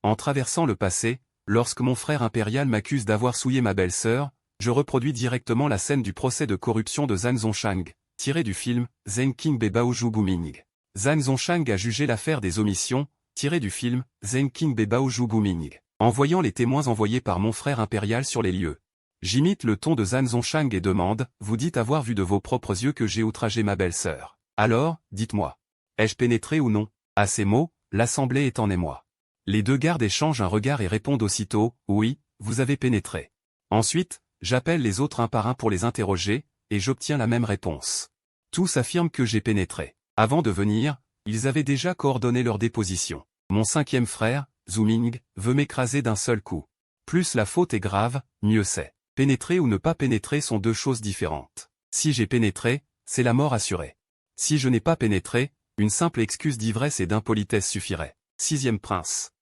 En traversant le passé, lorsque mon frère impérial m'accuse d'avoir souillé ma belle-sœur, je reproduis directement la scène du procès de corruption de Zhang Zhongshang, tiré du film Zheng King Be Baozhu Guming. Zhang Zhongshang a jugé l'affaire des omissions, tiré du film Zheng King Be Baozhu Guming, en voyant les témoins envoyés par mon frère impérial sur les lieux. J'imite le ton de Zhang Zhongshang et demande, vous dites avoir vu de vos propres yeux que j'ai outragé ma belle-sœur. Alors, dites-moi. Ai-je pénétré ou non? À ces mots, l'assemblée est en émoi. Les deux gardes échangent un regard et répondent aussitôt, oui, vous avez pénétré. Ensuite, j'appelle les autres un par un pour les interroger, et j'obtiens la même réponse. Tous affirment que j'ai pénétré. Avant de venir, ils avaient déjà coordonné leur déposition. Mon cinquième frère, Zhu Ming, veut m'écraser d'un seul coup. Plus la faute est grave, mieux c'est. Pénétrer ou ne pas pénétrer sont deux choses différentes. Si j'ai pénétré, c'est la mort assurée. Si je n'ai pas pénétré, une simple excuse d'ivresse et d'impolitesse suffirait. Sixième prince.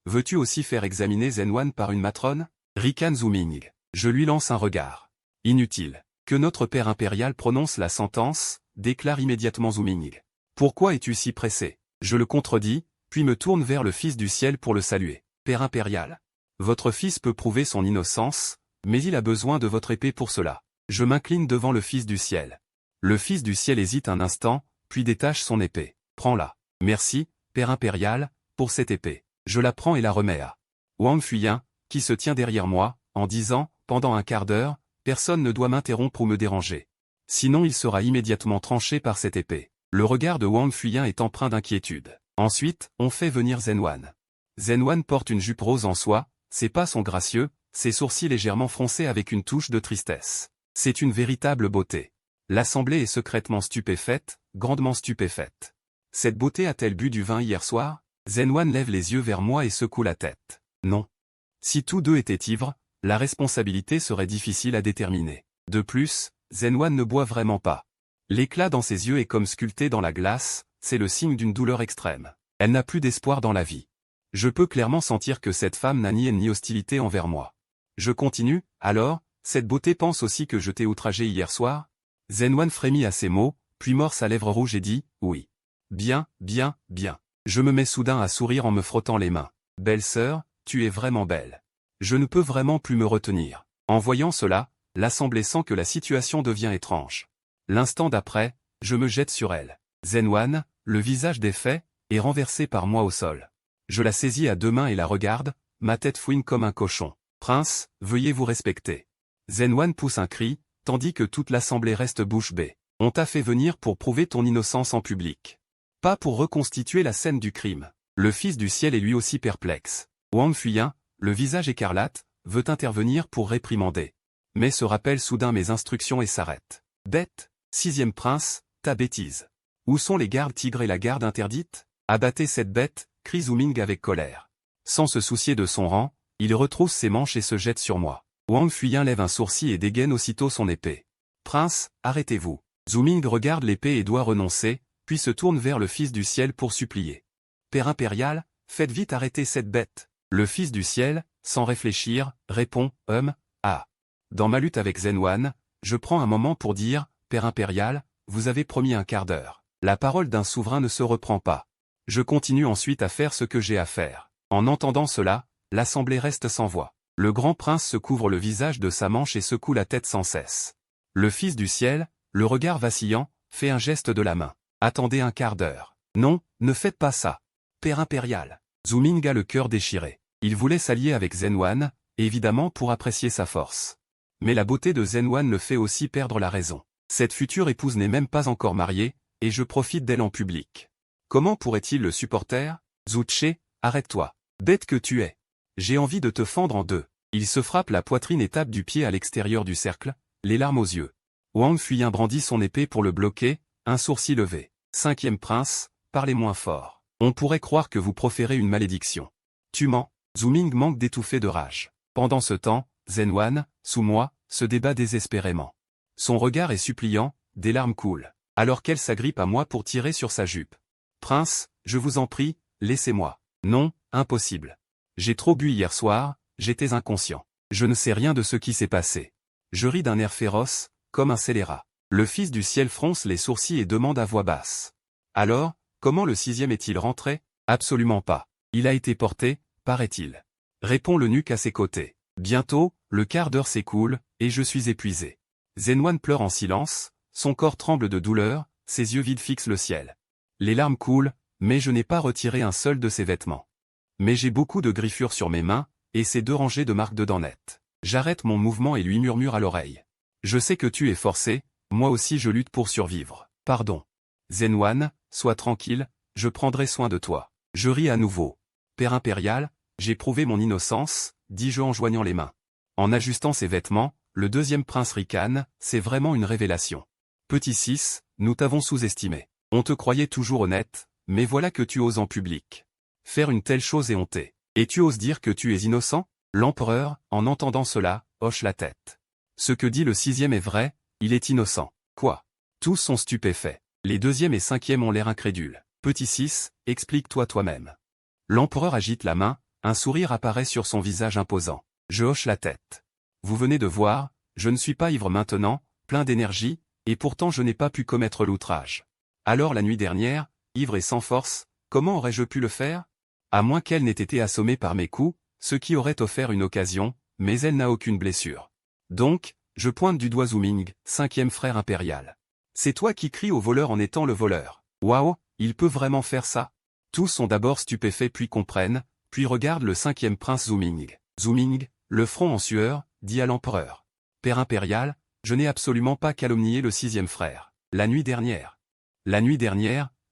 Veux-tu aussi faire examiner Zhenwan par une matrone? Ricane Zhu Ming. Je lui lance un regard. Inutile. Que notre père impérial prononce la sentence, déclare immédiatement Zhu Ming. Pourquoi es-tu si pressé? Je le contredis, puis me tourne vers le fils du ciel pour le saluer. Père impérial. Votre fils peut prouver son innocence, mais il a besoin de votre épée pour cela. Je m'incline devant le fils du ciel. Le fils du ciel hésite un instant, puis détache son épée. Prends-la. Merci, père impérial, pour cette épée. Je la prends et la remets à Wang Fuyin, qui se tient derrière moi, en disant, pendant un quart d'heure, personne ne doit m'interrompre ou me déranger. Sinon il sera immédiatement tranché par cette épée. Le regard de Wang Fuyin est empreint d'inquiétude. Ensuite, on fait venir Zhenwan. Zhenwan porte une jupe rose en soie, ses pas sont gracieux, ses sourcils légèrement froncés avec une touche de tristesse. C'est une véritable beauté. L'assemblée est secrètement stupéfaite, grandement stupéfaite. Cette beauté a-t-elle bu du vin hier soir? Zhenwan lève les yeux vers moi et secoue la tête. Non. Si tous deux étaient ivres, la responsabilité serait difficile à déterminer. De plus, Zhenwan ne boit vraiment pas. L'éclat dans ses yeux est comme sculpté dans la glace, c'est le signe d'une douleur extrême. Elle n'a plus d'espoir dans la vie. Je peux clairement sentir que cette femme n'a ni haine ni hostilité envers moi. Je continue, alors, cette beauté pense aussi que je t'ai outragé hier soir? Zhenwan frémit à ces mots, puis mord sa lèvre rouge et dit, oui. Bien, bien, bien. Je me mets soudain à sourire en me frottant les mains. Belle sœur, tu es vraiment belle. Je ne peux vraiment plus me retenir. En voyant cela, l'assemblée sent que la situation devient étrange. L'instant d'après, je me jette sur elle. Zhenwan, le visage défait, est renversé par moi au sol. Je la saisis à deux mains et la regarde, ma tête fouine comme un cochon. Prince, veuillez vous respecter. Zhenwan pousse un cri, tandis que toute l'assemblée reste bouche bée. On t'a fait venir pour prouver ton innocence en public. Pas pour reconstituer la scène du crime. Le fils du ciel est lui aussi perplexe. Wang Fuyin, le visage écarlate, veut intervenir pour réprimander. Mais se rappelle soudain mes instructions et s'arrête. Bête, sixième prince, ta bêtise. Où sont les gardes tigres et la garde interdite? Abattez cette bête, crie Zhu Ming avec colère. Sans se soucier de son rang, il retrousse ses manches et se jette sur moi. Wang Fuyin lève un sourcil et dégaine aussitôt son épée. Prince, arrêtez-vous. Zhu Ming regarde l'épée et doit renoncer, puis se tourne vers le fils du ciel pour supplier. Père impérial, faites vite arrêter cette bête. Le fils du ciel, sans réfléchir, répond, ah. Dans ma lutte avec Zhenwan, je prends un moment pour dire, Père impérial, vous avez promis un quart d'heure. La parole d'un souverain ne se reprend pas. Je continue ensuite à faire ce que j'ai à faire. En entendant cela, l'assemblée reste sans voix. Le grand prince se couvre le visage de sa manche et secoue la tête sans cesse. Le fils du ciel, le regard vacillant, fait un geste de la main. Attendez un quart d'heure. Non, ne faites pas ça. Père impérial. Zhu Ming a le cœur déchiré. Il voulait s'allier avec Zhenwan, évidemment pour apprécier sa force. Mais la beauté de Zhenwan le fait aussi perdre la raison. Cette future épouse n'est même pas encore mariée, et je profite d'elle en public. Comment pourrait-il le supporter? Zhu Che, arrête-toi. Bête que tu es. J'ai envie de te fendre en deux. Il se frappe la poitrine et tape du pied à l'extérieur du cercle, les larmes aux yeux. Wang Fuyin brandit son épée pour le bloquer, un sourcil levé. Cinquième prince, parlez moins fort. On pourrait croire que vous proférez une malédiction. Tu mens. Zhu Ming manque d'étouffer de rage. Pendant ce temps, Zhenwan, sous moi, se débat désespérément. Son regard est suppliant, des larmes coulent, alors qu'elle s'agrippe à moi pour tirer sur sa jupe. Prince, je vous en prie, laissez-moi. Non, impossible. J'ai trop bu hier soir, j'étais inconscient. Je ne sais rien de ce qui s'est passé. Je ris d'un air féroce, comme un scélérat. Le fils du ciel fronce les sourcils et demande à voix basse. Alors, comment le sixième est-il rentré? Absolument pas. Il a été porté, paraît-il. Répond l'eunuque à ses côtés. Bientôt, le quart d'heure s'écoule, et je suis épuisé. Zenwan pleure en silence, son corps tremble de douleur, ses yeux vides fixent le ciel. Les larmes coulent, mais je n'ai pas retiré un seul de ses vêtements. Mais j'ai beaucoup de griffures sur mes mains, et ces 2 rangées de marques de dents nettes. J'arrête mon mouvement et lui murmure à l'oreille. Je sais que tu es forcé, moi aussi je lutte pour survivre. Pardon. Zenwan, sois tranquille, je prendrai soin de toi. Je ris à nouveau. Père impérial, j'ai prouvé mon innocence, dis-je en joignant les mains. En ajustant ses vêtements, le 2e prince ricane, c'est vraiment une révélation. Petit 6, nous t'avons sous-estimé. On te croyait toujours honnête, mais voilà que tu oses en public. Faire une telle chose est honteux. Et tu oses dire que tu es innocent? L'empereur, en entendant cela, hoche la tête. Ce que dit le 6e est vrai, il est innocent. Quoi? Tous sont stupéfaits. Les 2e et 5e ont l'air incrédules. Petit 6, explique-toi toi-même. L'empereur agite la main, un sourire apparaît sur son visage imposant. Je hoche la tête. Vous venez de voir, je ne suis pas ivre maintenant, plein d'énergie, et pourtant je n'ai pas pu commettre l'outrage. Alors la nuit dernière, ivre et sans force, comment aurais-je pu le faire? À moins qu'elle n'ait été assommée par mes coups, ce qui aurait offert une occasion, mais elle n'a aucune blessure. Donc, je pointe du doigt Zuming, 5e frère impérial. C'est toi qui cries au voleur en étant le voleur. Waouh, il peut vraiment faire ça? Tous sont d'abord stupéfaits puis comprennent, puis regardent le 5e prince Zuming. Zuming, le front en sueur, dit à l'empereur. Père impérial, je n'ai absolument pas calomnié le 6e frère. La nuit dernière,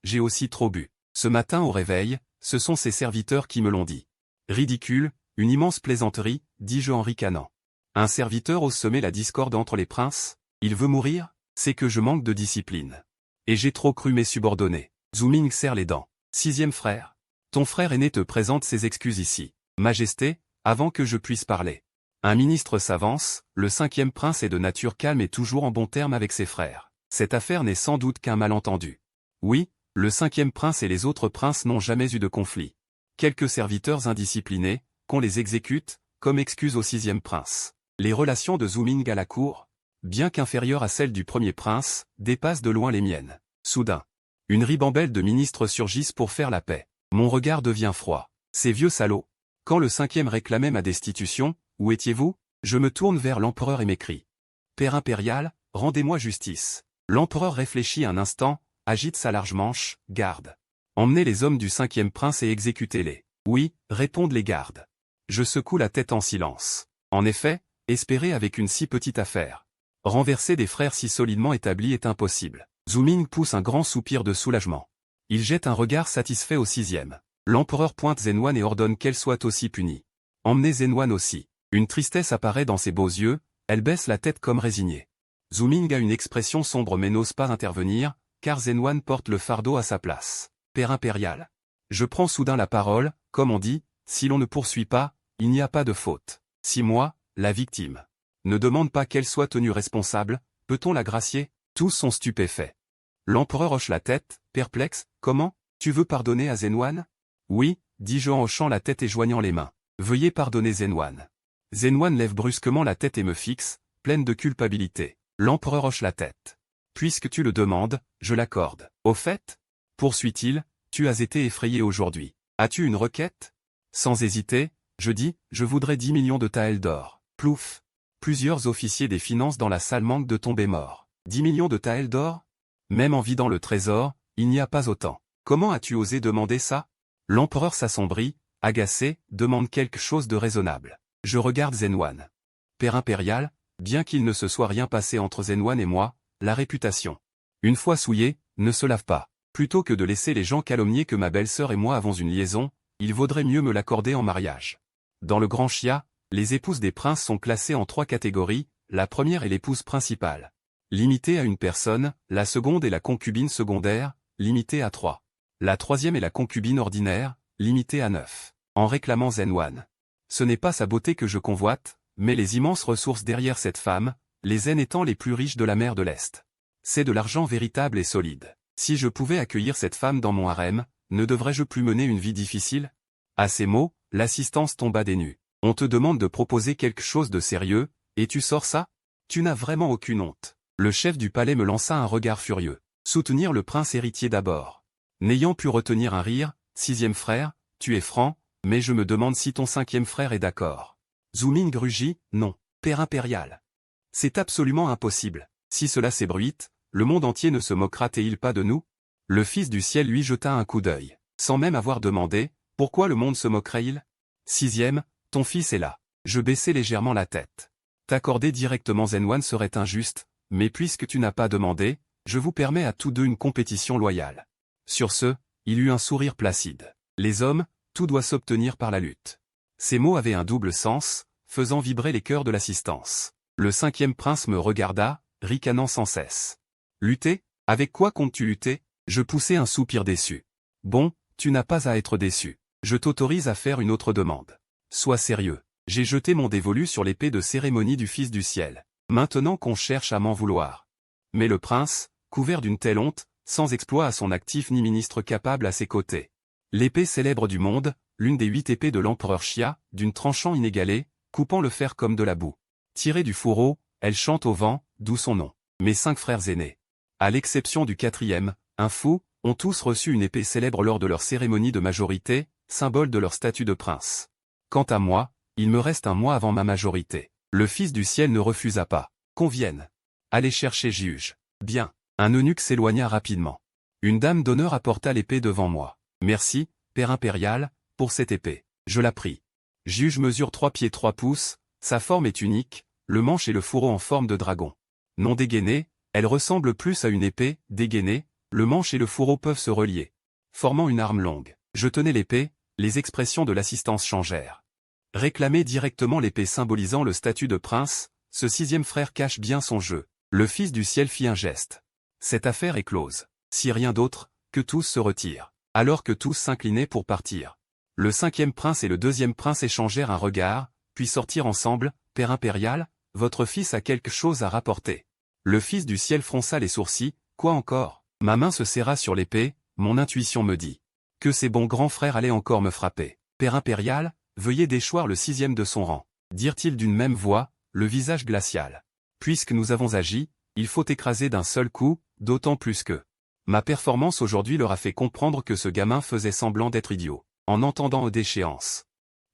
j'ai aussi trop bu. Ce matin au réveil, ce sont ses serviteurs qui me l'ont dit. Ridicule, une immense plaisanterie, dis-je en ricanant. Un serviteur ose semer la discorde entre les princes? Il veut mourir? C'est que je manque de discipline. Et j'ai trop cru mes subordonnés. Zuming serre les dents. 6e frère. Ton frère aîné te présente ses excuses ici. Majesté, avant que je puisse parler. Un ministre s'avance, le 5e prince est de nature calme et toujours en bon terme avec ses frères. Cette affaire n'est sans doute qu'un malentendu. Oui, le 5e prince et les autres princes n'ont jamais eu de conflit. Quelques serviteurs indisciplinés, qu'on les exécute, comme excuse au 6e prince. Les relations de Zuming à la cour, bien qu'inférieures à celles du premier prince, dépassent de loin les miennes. Soudain, une ribambelle de ministres surgissent pour faire la paix. Mon regard devient froid. Ces vieux salauds. Quand le 5e réclamait ma destitution, où étiez-vous? Je me tourne vers l'empereur et m'écrie. Père impérial, rendez-moi justice. L'empereur réfléchit un instant, agite sa large manche, garde. Emmenez les hommes du 5e prince et exécutez-les. Oui, répondent les gardes. Je secoue la tête en silence. En effet, espérer avec une si petite affaire. Renverser des frères si solidement établis est impossible. Zuming pousse un grand soupir de soulagement. Il jette un regard satisfait au 6e. L'empereur pointe Zenwan et ordonne qu'elle soit aussi punie. Emmenez Zenwan aussi. Une tristesse apparaît dans ses beaux yeux, elle baisse la tête comme résignée. Zuming a une expression sombre mais n'ose pas intervenir, car Zenwan porte le fardeau à sa place. Père impérial. Je prends soudain la parole, comme on dit, si l'on ne poursuit pas, il n'y a pas de faute. Si moi, la victime, ne demande pas qu'elle soit tenue responsable, peut-on la gracier? Tous sont stupéfaits. L'empereur hoche la tête, perplexe. Comment? Tu veux pardonner à Zenwan? Oui, dis-je en hochant la tête et joignant les mains. Veuillez pardonner Zenwan. Zenwan lève brusquement la tête et me fixe, pleine de culpabilité. L'empereur hoche la tête. Puisque tu le demandes, je l'accorde. Au fait, poursuit-il, tu as été effrayé aujourd'hui. As-tu une requête? Sans hésiter, je dis, je voudrais 10 millions de taels d'or. Plouf. Plusieurs officiers des finances dans la salle manquent de tomber morts. 10 millions de taels d'or? Même en vidant le trésor, il n'y a pas autant. Comment as-tu osé demander ça? L'empereur s'assombrit, agacé, demande quelque chose de raisonnable. Je regarde Zenwan. Père impérial, bien qu'il ne se soit rien passé entre Zenwan et moi, la réputation, une fois souillée, ne se lave pas. Plutôt que de laisser les gens calomnier que ma belle-sœur et moi avons une liaison, il vaudrait mieux me l'accorder en mariage. Dans le Grand Chia, les épouses des princes sont classées en 3 catégories, la première est l'épouse principale, limitée à une personne, la seconde est la concubine secondaire, limitée à 3. La troisième est la concubine ordinaire, limitée à 9. En réclamant Zenwan. Ce n'est pas sa beauté que je convoite, mais les immenses ressources derrière cette femme, les Zen étant les plus riches de la mer de l'Est. C'est de l'argent véritable et solide. Si je pouvais accueillir cette femme dans mon harem, ne devrais-je plus mener une vie difficile? À ces mots, l'assistance tomba des nues. On te demande de proposer quelque chose de sérieux, et tu sors ça? Tu n'as vraiment aucune honte. Le chef du palais me lança un regard furieux. Soutenir le prince héritier d'abord. N'ayant pu retenir un rire, 6e frère, tu es franc, Mais je me demande si ton cinquième frère est d'accord. Zhu Ming rugit, non, père impérial. C'est absolument impossible. Si cela s'ébruite, le monde entier ne se moquera-t-il pas de nous? Le fils du ciel lui jeta un coup d'œil, sans même avoir demandé, pourquoi le monde se moquerait-il? Sixième, ton fils est là. Je baissai légèrement la tête. T'accorder directement Zenwan serait injuste, mais puisque tu n'as pas demandé, je vous permets à tous deux une compétition loyale. Sur ce, il eut un sourire placide. Les hommes, tout doit s'obtenir par la lutte. Ces mots avaient un double sens, faisant vibrer les cœurs de l'assistance. Le cinquième prince me regarda, ricanant sans cesse. Lutter? Avec quoi comptes-tu lutter? Je poussai un soupir déçu. Bon, tu n'as pas à être déçu. Je t'autorise à faire une autre demande. Sois sérieux. J'ai jeté mon dévolu sur l'épée de cérémonie du Fils du ciel. Maintenant qu'on cherche à m'en vouloir. Mais le prince, couvert d'une telle honte, sans exploit à son actif ni ministre capable à ses côtés. L'épée célèbre du monde, l'une des 8 épées de l'empereur Xia, d'une tranchant inégalée, coupant le fer comme de la boue. Tirée du fourreau, elle chante au vent, d'où son nom. Mes 5 frères aînés. À l'exception du quatrième, un fou, ont tous reçu une épée célèbre lors de leur cérémonie de majorité, symbole de leur statut de prince. Quant à moi, il me reste un mois avant ma majorité. Le Fils du ciel ne refusa pas. Qu'on vienne. Allez chercher juge. Bien. Un eunuque s'éloigna rapidement. Une dame d'honneur apporta l'épée devant moi. Merci, père impérial, pour cette épée. Je la pris. Juge mesure 3 pieds 3 pouces, sa forme est unique, le manche et le fourreau en forme de dragon. Non dégainée, elle ressemble plus à une épée, dégainée, le manche et le fourreau peuvent se relier, formant une arme longue. Je tenais l'épée, les expressions de l'assistance changèrent. Réclamer directement l'épée symbolisant le statut de prince, ce sixième frère cache bien son jeu. Le Fils du ciel fit un geste. Cette affaire est close. Si rien d'autre, que tous se retirent. Alors que tous s'inclinaient pour partir. Le cinquième prince et le deuxième prince échangèrent un regard, puis sortirent ensemble. Père impérial, votre fils a quelque chose à rapporter. Le Fils du ciel fronça les sourcils. Quoi encore? Ma main se serra sur l'épée, mon intuition me dit que ses bons grands frères allaient encore me frapper. Père impérial, veuillez déchoir le sixième de son rang, dirent-ils d'une même voix, le visage glacial. Puisque nous avons agi, il faut écraser d'un seul coup, d'autant plus que ma performance aujourd'hui leur a fait comprendre que ce gamin faisait semblant d'être idiot, en entendant aux déchéances.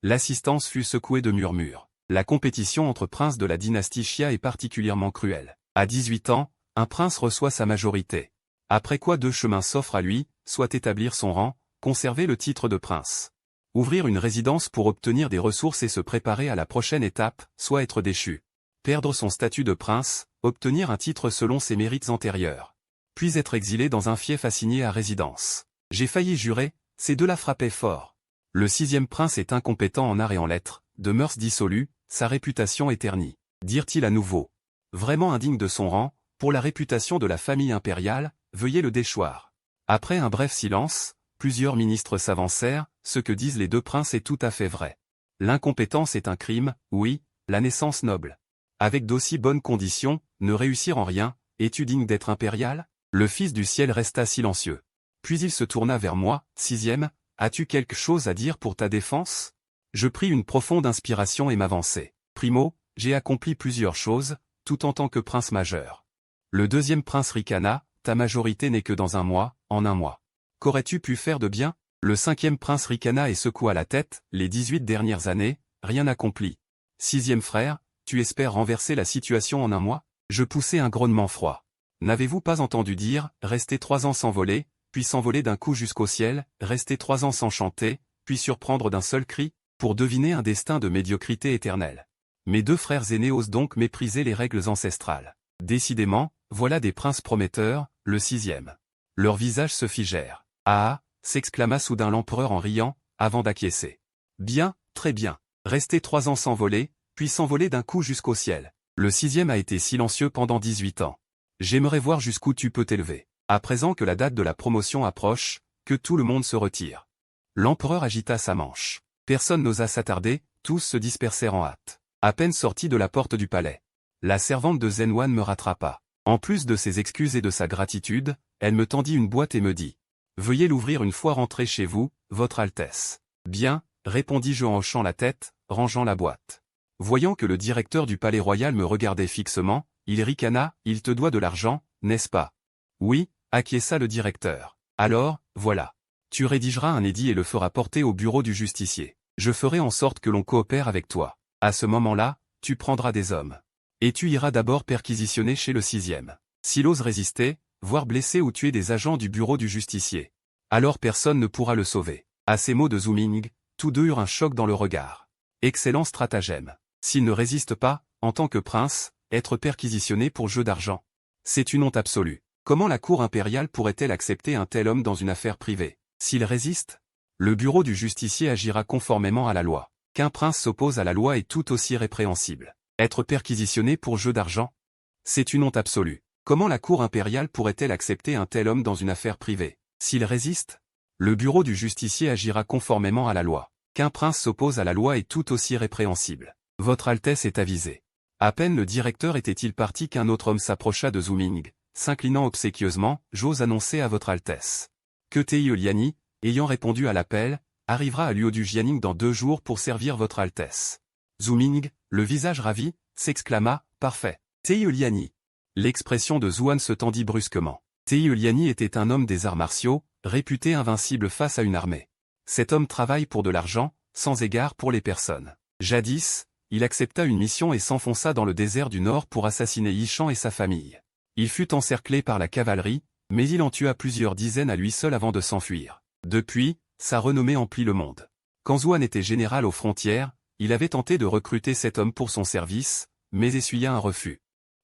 L'assistance fut secouée de murmures. La compétition entre princes de la dynastie Xia est particulièrement cruelle. À 18 ans, un prince reçoit sa majorité. Après quoi 2 chemins s'offrent à lui, soit établir son rang, conserver le titre de prince. Ouvrir une résidence pour obtenir des ressources et se préparer à la prochaine étape, soit être déchu. Perdre son statut de prince, obtenir un titre selon ses mérites antérieurs. Puis être exilé dans un fief assigné à résidence. J'ai failli jurer, ces deux-là frappaient fort. Le sixième prince est incompétent en arts et en lettres, de mœurs dissolues, sa réputation est ternie. Dirent-ils à nouveau. Vraiment indigne de son rang, pour la réputation de la famille impériale, veuillez le déchoir. Après un bref silence, plusieurs ministres s'avancèrent, ce que disent les deux princes est tout à fait vrai. L'incompétence est un crime, oui, la naissance noble. Avec d'aussi bonnes conditions, ne réussir en rien, es-tu digne d'être impérial? Le Fils du ciel resta silencieux. Puis il se tourna vers moi, sixième, as-tu quelque chose à dire pour ta défense? Je pris une profonde inspiration et m'avançai. Primo, j'ai accompli plusieurs choses, tout en tant que prince majeur. Le deuxième prince ricana, ta majorité n'est que dans un mois, en un mois. Qu'aurais-tu pu faire de bien? Le cinquième prince ricana et secoua la tête, les 18 dernières années, rien accompli. Sixième frère, tu espères renverser la situation en un mois? Je poussai un grognement froid. N'avez-vous pas entendu dire, rester 3 ans sans voler, puis s'envoler d'un coup jusqu'au ciel, rester 3 ans sans chanter, puis surprendre d'un seul cri, pour deviner un destin de médiocrité éternelle. Mes 2 frères aînés osent donc mépriser les règles ancestrales. Décidément, voilà des princes prometteurs, le sixième. Leurs visages se figèrent. Ah, s'exclama soudain l'empereur en riant, avant d'acquiescer. Bien, très bien. Rester 3 ans sans voler, puis s'envoler d'un coup jusqu'au ciel. Le sixième a été silencieux pendant 18 ans. J'aimerais voir jusqu'où tu peux t'élever. À présent que la date de la promotion approche, que tout le monde se retire. L'empereur agita sa manche. Personne n'osa s'attarder, tous se dispersèrent en hâte. À peine sorti de la porte du palais. La servante de Zenwan me rattrapa. En plus de ses excuses et de sa gratitude, elle me tendit une boîte et me dit « Veuillez l'ouvrir une fois rentré chez vous, Votre Altesse. » Bien, répondis-je en hochant la tête, rangeant la boîte. Voyant que le directeur du palais royal me regardait fixement, il ricana, « Il te doit de l'argent, n'est-ce pas ?» Oui, acquiesça le directeur. Alors, voilà. Tu rédigeras un édit et le feras porter au bureau du justicier. Je ferai en sorte que l'on coopère avec toi. À ce moment-là, tu prendras des hommes. Et tu iras d'abord perquisitionner chez le 6e. S'il ose résister, voire blesser ou tuer des agents du bureau du justicier, alors personne ne pourra le sauver. À ces mots de Zhu Ming, tous deux eurent un choc dans le regard. Excellent stratagème. S'il ne résiste pas, en tant que prince, être perquisitionné pour jeu d'argent. C'est une honte absolue. Comment la cour impériale pourrait-elle accepter un tel homme dans une affaire privée? S'il résiste, le bureau du justicier agira conformément à la loi. Qu'un prince s'oppose à la loi est tout aussi répréhensible. Être perquisitionné pour jeu d'argent? C'est une honte absolue. Comment la cour impériale pourrait-elle accepter un tel homme dans une affaire privée? S'il résiste, le bureau du justicier agira conformément à la loi. Qu'un prince s'oppose à la loi est tout aussi répréhensible. Votre Altesse est avisée. À peine le directeur était-il parti qu'un autre homme s'approcha de Zhu Ming, s'inclinant obséquieusement, « J'ose annoncer à votre Altesse que Tei Liani, ayant répondu à l'appel, arrivera à Luo du Jianing dans 2 jours pour servir votre Altesse. » Zhu Ming, le visage ravi, s'exclama, « Parfait. Tei Liani. » L'expression de Zhuan se tendit brusquement. Tei Liani était un homme des arts martiaux, réputé invincible face à une armée. Cet homme travaille pour de l'argent, sans égard pour les personnes. Jadis, il accepta une mission et s'enfonça dans le désert du Nord pour assassiner Yishan et sa famille. Il fut encerclé par la cavalerie, mais il en tua plusieurs dizaines à lui seul avant de s'enfuir. Depuis, sa renommée emplit le monde. Quand Zhuan était général aux frontières, il avait tenté de recruter cet homme pour son service, mais essuya un refus.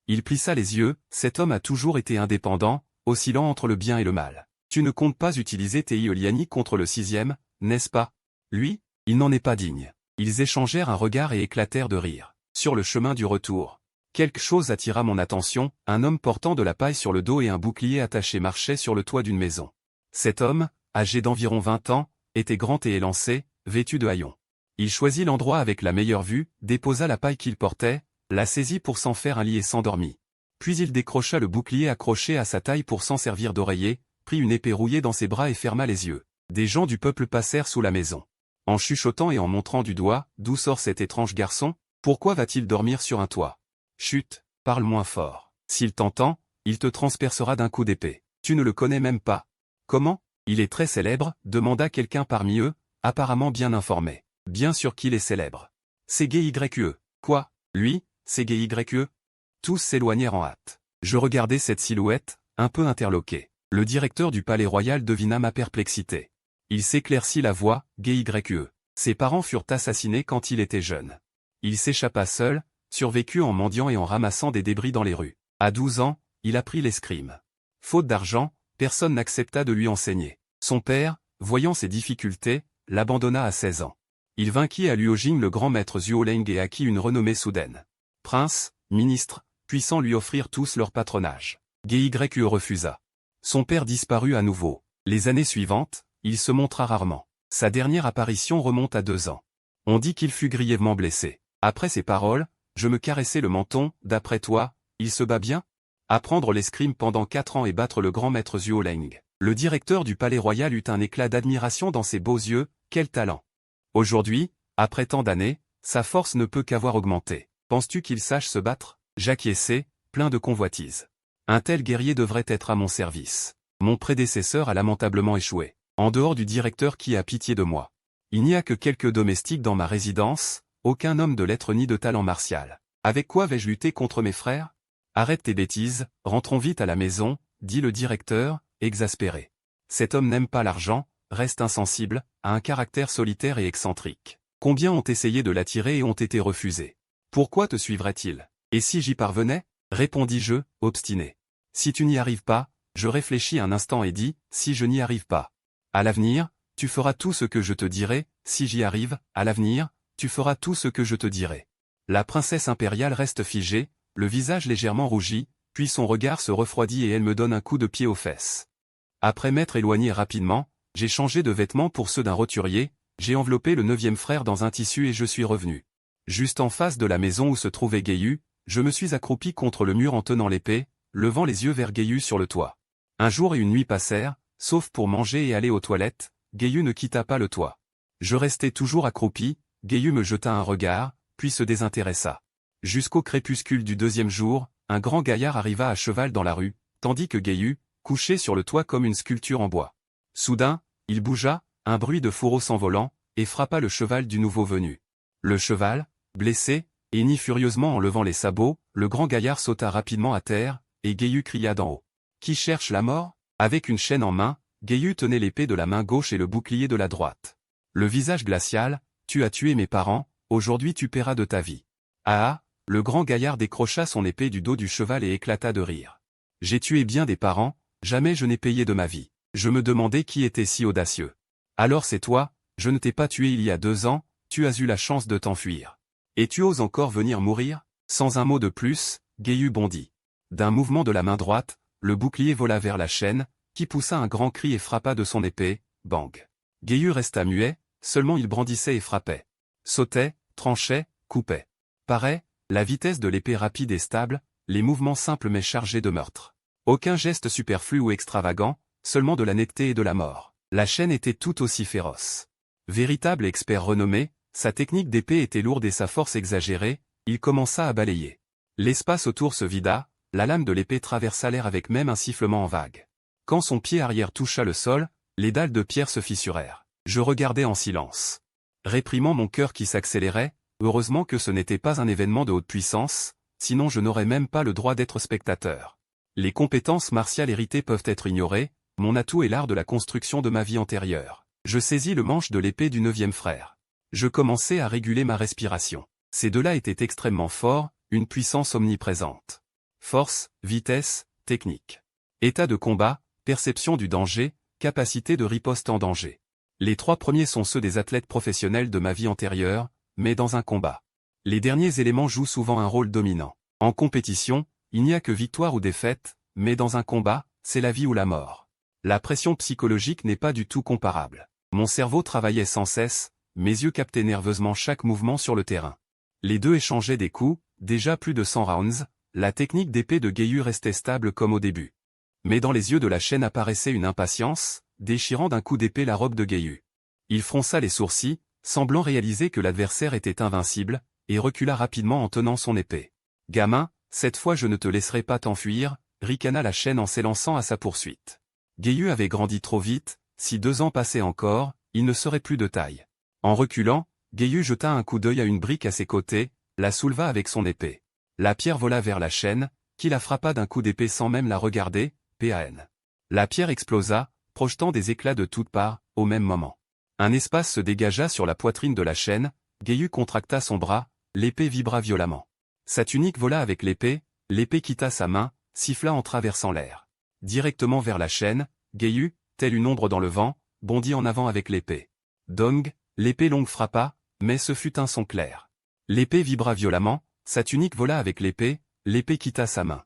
Il plissa les yeux, cet homme a toujours été indépendant, oscillant entre le bien et le mal. Tu ne comptes pas utiliser Tei Liani contre le 6e, n'est-ce pas? Lui, il n'en est pas digne. Ils échangèrent un regard et éclatèrent de rire. Sur le chemin du retour, quelque chose attira mon attention, un homme portant de la paille sur le dos et un bouclier attaché marchait sur le toit d'une maison. Cet homme, âgé d'environ 20 ans, était grand et élancé, vêtu de haillons. Il choisit l'endroit avec la meilleure vue, déposa la paille qu'il portait, la saisit pour s'en faire un lit et s'endormit. Puis il décrocha le bouclier accroché à sa taille pour s'en servir d'oreiller, prit une épée rouillée dans ses bras et ferma les yeux. Des gens du peuple passèrent sous la maison. En chuchotant et en montrant du doigt, « D'où sort cet étrange garçon? Pourquoi va-t-il dormir sur un toit? Chut, parle moins fort. S'il t'entend, il te transpercera d'un coup d'épée. Tu ne le connais même pas. » « Comment? Il est très célèbre, » demanda quelqu'un parmi eux, apparemment bien informé. « Bien sûr qu'il est célèbre. C'est Gye. Quoi? Lui, c'est Gye? » Tous s'éloignèrent en hâte. Je regardais cette silhouette, un peu interloqué. Le directeur du palais royal devina ma perplexité. Il s'éclaircit la voix, « Gye. Ses parents furent assassinés quand il était jeune. Il s'échappa seul, survécut en mendiant et en ramassant des débris dans les rues. À 12 ans, il apprit l'escrime. Faute d'argent, personne n'accepta de lui enseigner. Son père, voyant ses difficultés, l'abandonna à 16 ans. Il vainquit à Luojing le grand maître Zhuoleng et acquit une renommée soudaine. Prince, ministre, puissants lui offrirent tous leur patronage. Gye refusa. Son père disparut à nouveau. Les années suivantes, il se montra rarement. Sa dernière apparition remonte à 2 ans. On dit qu'il fut grièvement blessé. Après ces paroles, je me caressai le menton, « D'après toi, il se bat bien? » Apprendre l'escrime pendant 4 ans et battre le grand maître Zhuoleng. Le directeur du palais royal eut un éclat d'admiration dans ses beaux yeux, quel talent! Aujourd'hui, après tant d'années, sa force ne peut qu'avoir augmenté. Penses-tu qu'il sache se battre? J'acquiesçai, plein de convoitise. Un tel guerrier devrait être à mon service. Mon prédécesseur a lamentablement échoué. En dehors du directeur qui a pitié de moi. Il n'y a que quelques domestiques dans ma résidence, aucun homme de lettres ni de talent martial. Avec quoi vais-je lutter contre mes frères? Arrête tes bêtises, rentrons vite à la maison, dit le directeur, exaspéré. Cet homme n'aime pas l'argent, reste insensible, a un caractère solitaire et excentrique. Combien ont essayé de l'attirer et ont été refusés? Pourquoi te suivrait-il? Et si j'y parvenais? Répondis-je, obstiné. Si tu n'y arrives pas, je réfléchis un instant et dis, si je n'y arrive pas. À l'avenir, tu feras tout ce que je te dirai, si j'y arrive, à l'avenir, tu feras tout ce que je te dirai. La princesse impériale reste figée, le visage légèrement rougi, puis son regard se refroidit et elle me donne un coup de pied aux fesses. Après m'être éloigné rapidement, j'ai changé de vêtements pour ceux d'un roturier, j'ai enveloppé le 9e frère dans un tissu et je suis revenu. Juste en face de la maison où se trouvait Gye, je me suis accroupi contre le mur en tenant l'épée, levant les yeux vers Gye sur le toit. Un jour et une nuit passèrent, sauf pour manger et aller aux toilettes, Gye ne quitta pas le toit. Je restai toujours accroupi, Gye me jeta un regard, puis se désintéressa. Jusqu'au crépuscule du 2e jour, un grand gaillard arriva à cheval dans la rue, tandis que Gye, couché sur le toit comme une sculpture en bois. Soudain, il bougea, un bruit de fourreau s'envolant, et frappa le cheval du nouveau venu. Le cheval, blessé, hennit furieusement en levant les sabots, le grand gaillard sauta rapidement à terre, et Geyu cria d'en haut. « Qui cherche la mort ?» Avec une chaîne en main, Geyu tenait l'épée de la main gauche et le bouclier de la droite. Le visage glacial, « Tu as tué mes parents, aujourd'hui tu paieras de ta vie. » Ah ah, le grand gaillard décrocha son épée du dos du cheval et éclata de rire. « J'ai tué bien des parents, jamais je n'ai payé de ma vie. Je me demandais qui était si audacieux. Alors c'est toi, je ne t'ai pas tué il y a 2 ans, tu as eu la chance de t'enfuir. Et tu oses encore venir mourir ?» Sans un mot de plus, Geyu bondit. D'un mouvement de la main droite, le bouclier vola vers la chaîne, qui poussa un grand cri et frappa de son épée, bang. Geyu resta muet, seulement il brandissait et frappait. Sautait, tranchait, coupait. Parait, la vitesse de l'épée rapide et stable, les mouvements simples mais chargés de meurtre. Aucun geste superflu ou extravagant, seulement de la netteté et de la mort. La chaîne était tout aussi féroce. Véritable expert renommé, sa technique d'épée était lourde et sa force exagérée, il commença à balayer. L'espace autour se vida, la lame de l'épée traversa l'air avec même un sifflement en vague. Quand son pied arrière toucha le sol, les dalles de pierre se fissurèrent. Je regardais en silence. Réprimant mon cœur qui s'accélérait, heureusement que ce n'était pas un événement de haute puissance, sinon je n'aurais même pas le droit d'être spectateur. Les compétences martiales héritées peuvent être ignorées, mon atout est l'art de la construction de ma vie antérieure. Je saisis le manche de l'épée du 9e frère. Je commençai à réguler ma respiration. Ces deux-là étaient extrêmement forts, une puissance omniprésente. Force, vitesse, technique. État de combat, perception du danger, capacité de riposte en danger. Les 3 premiers sont ceux des athlètes professionnels de ma vie antérieure, mais dans un combat. Les derniers éléments jouent souvent un rôle dominant. En compétition, il n'y a que victoire ou défaite, mais dans un combat, c'est la vie ou la mort. La pression psychologique n'est pas du tout comparable. Mon cerveau travaillait sans cesse, mes yeux captaient nerveusement chaque mouvement sur le terrain. Les deux échangeaient des coups, déjà plus de 100 rounds, la technique d'épée de Geyu restait stable comme au début. Mais dans les yeux de la chaîne apparaissait une impatience, déchirant d'un coup d'épée la robe de Geyu. Il fronça les sourcils, semblant réaliser que l'adversaire était invincible, et recula rapidement en tenant son épée. « Gamin, cette fois je ne te laisserai pas t'enfuir », ricana la chaîne en s'élançant à sa poursuite. Geyu avait grandi trop vite, si 2 ans passaient encore, il ne serait plus de taille. En reculant, Geyu jeta un coup d'œil à une brique à ses côtés, la souleva avec son épée. La pierre vola vers la chaîne, qui la frappa d'un coup d'épée sans même la regarder, PAN. La pierre explosa, projetant des éclats de toutes parts, au même moment. Un espace se dégagea sur la poitrine de la chaîne, Geyu contracta son bras, l'épée vibra violemment. Sa tunique vola avec l'épée quitta sa main, siffla en traversant l'air. Directement vers la chaîne, Geyu, telle une ombre dans le vent, bondit en avant avec l'épée. Dong, l'épée longue frappa, mais ce fut un son clair. L'épée vibra violemment, sa tunique vola avec l'épée quitta sa main.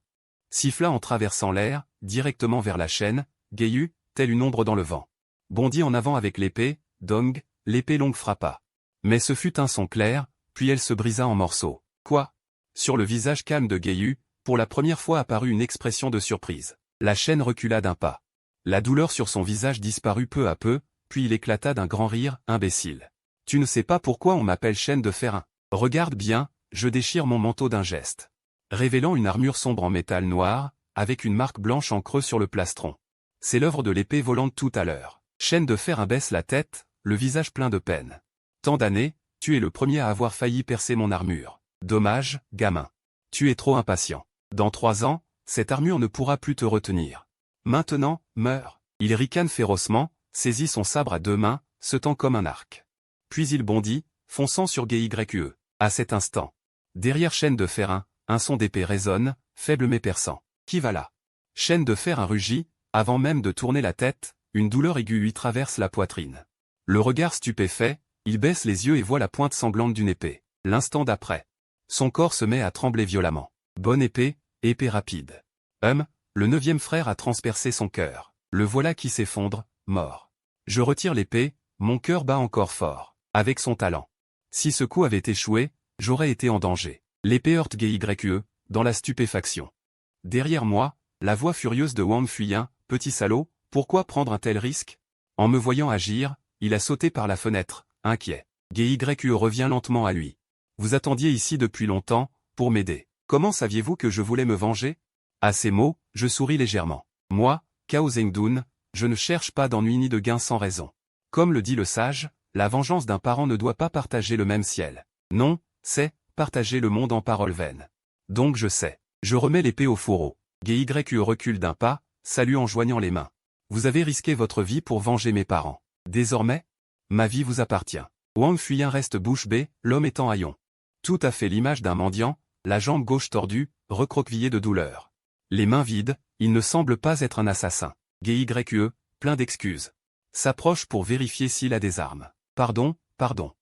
Siffla en traversant l'air, directement vers la chaîne, Geyu, telle une ombre dans le vent. Bondit en avant avec l'épée, Dong, l'épée longue frappa. Mais ce fut un son clair, puis elle se brisa en morceaux. Quoi? Sur le visage calme de Geyu, pour la première fois apparut une expression de surprise. La chaîne recula d'un pas. La douleur sur son visage disparut peu à peu, puis il éclata d'un grand rire, imbécile. Tu ne sais pas pourquoi on m'appelle chaîne de fer. Regarde bien, je déchire mon manteau d'un geste. Révélant une armure sombre en métal noir, avec une marque blanche en creux sur le plastron. C'est l'œuvre de l'épée volante tout à l'heure. Chaîne de fer abaisse la tête, le visage plein de peine. Tant d'années, tu es le premier à avoir failli percer mon armure. Dommage, gamin. Tu es trop impatient. Dans 3 ans, cette armure ne pourra plus te retenir. Maintenant, meurs. Il ricane férocement, saisit son sabre à 2 mains, se tend comme un arc. Puis il bondit, fonçant sur Gyu. À cet instant. Derrière chaîne de fer un son d'épée résonne, faible mais perçant. Qui va là? Chaîne de fer rugit, avant même de tourner la tête, une douleur aiguë lui traverse la poitrine. Le regard stupéfait, il baisse les yeux et voit la pointe sanglante d'une épée. L'instant d'après. Son corps se met à trembler violemment. Bonne épée, épée rapide. Le 9e frère a transpercé son cœur. Le voilà qui s'effondre, mort. Je retire l'épée, mon cœur bat encore fort. Avec son talent. Si ce coup avait échoué, j'aurais été en danger. L'épée heurte Gyu, dans la stupéfaction. Derrière moi, la voix furieuse de Wang Fuyin, petit salaud, pourquoi prendre un tel risque? En me voyant agir, il a sauté par la fenêtre, inquiet. Gyu revient lentement à lui. Vous attendiez ici depuis longtemps, pour m'aider. Comment saviez-vous que je voulais me venger? À ces mots, je souris légèrement. Moi, Cao Zhengdun, je ne cherche pas d'ennui ni de gain sans raison. Comme le dit le sage, la vengeance d'un parent ne doit pas partager le même ciel. Non, c'est partager le monde en paroles vaines. Donc je sais. Je remets l'épée au fourreau. GYQ recule d'un pas, salue en joignant les mains. Vous avez risqué votre vie pour venger mes parents. Désormais, ma vie vous appartient. Wang Fuyan reste bouche bée, l'homme étant haillon. Tout à fait l'image d'un mendiant, la jambe gauche tordue, recroquevillé de douleur. Les mains vides, il ne semble pas être un assassin. GYQE, plein d'excuses. S'approche pour vérifier s'il a des armes. Pardon, pardon.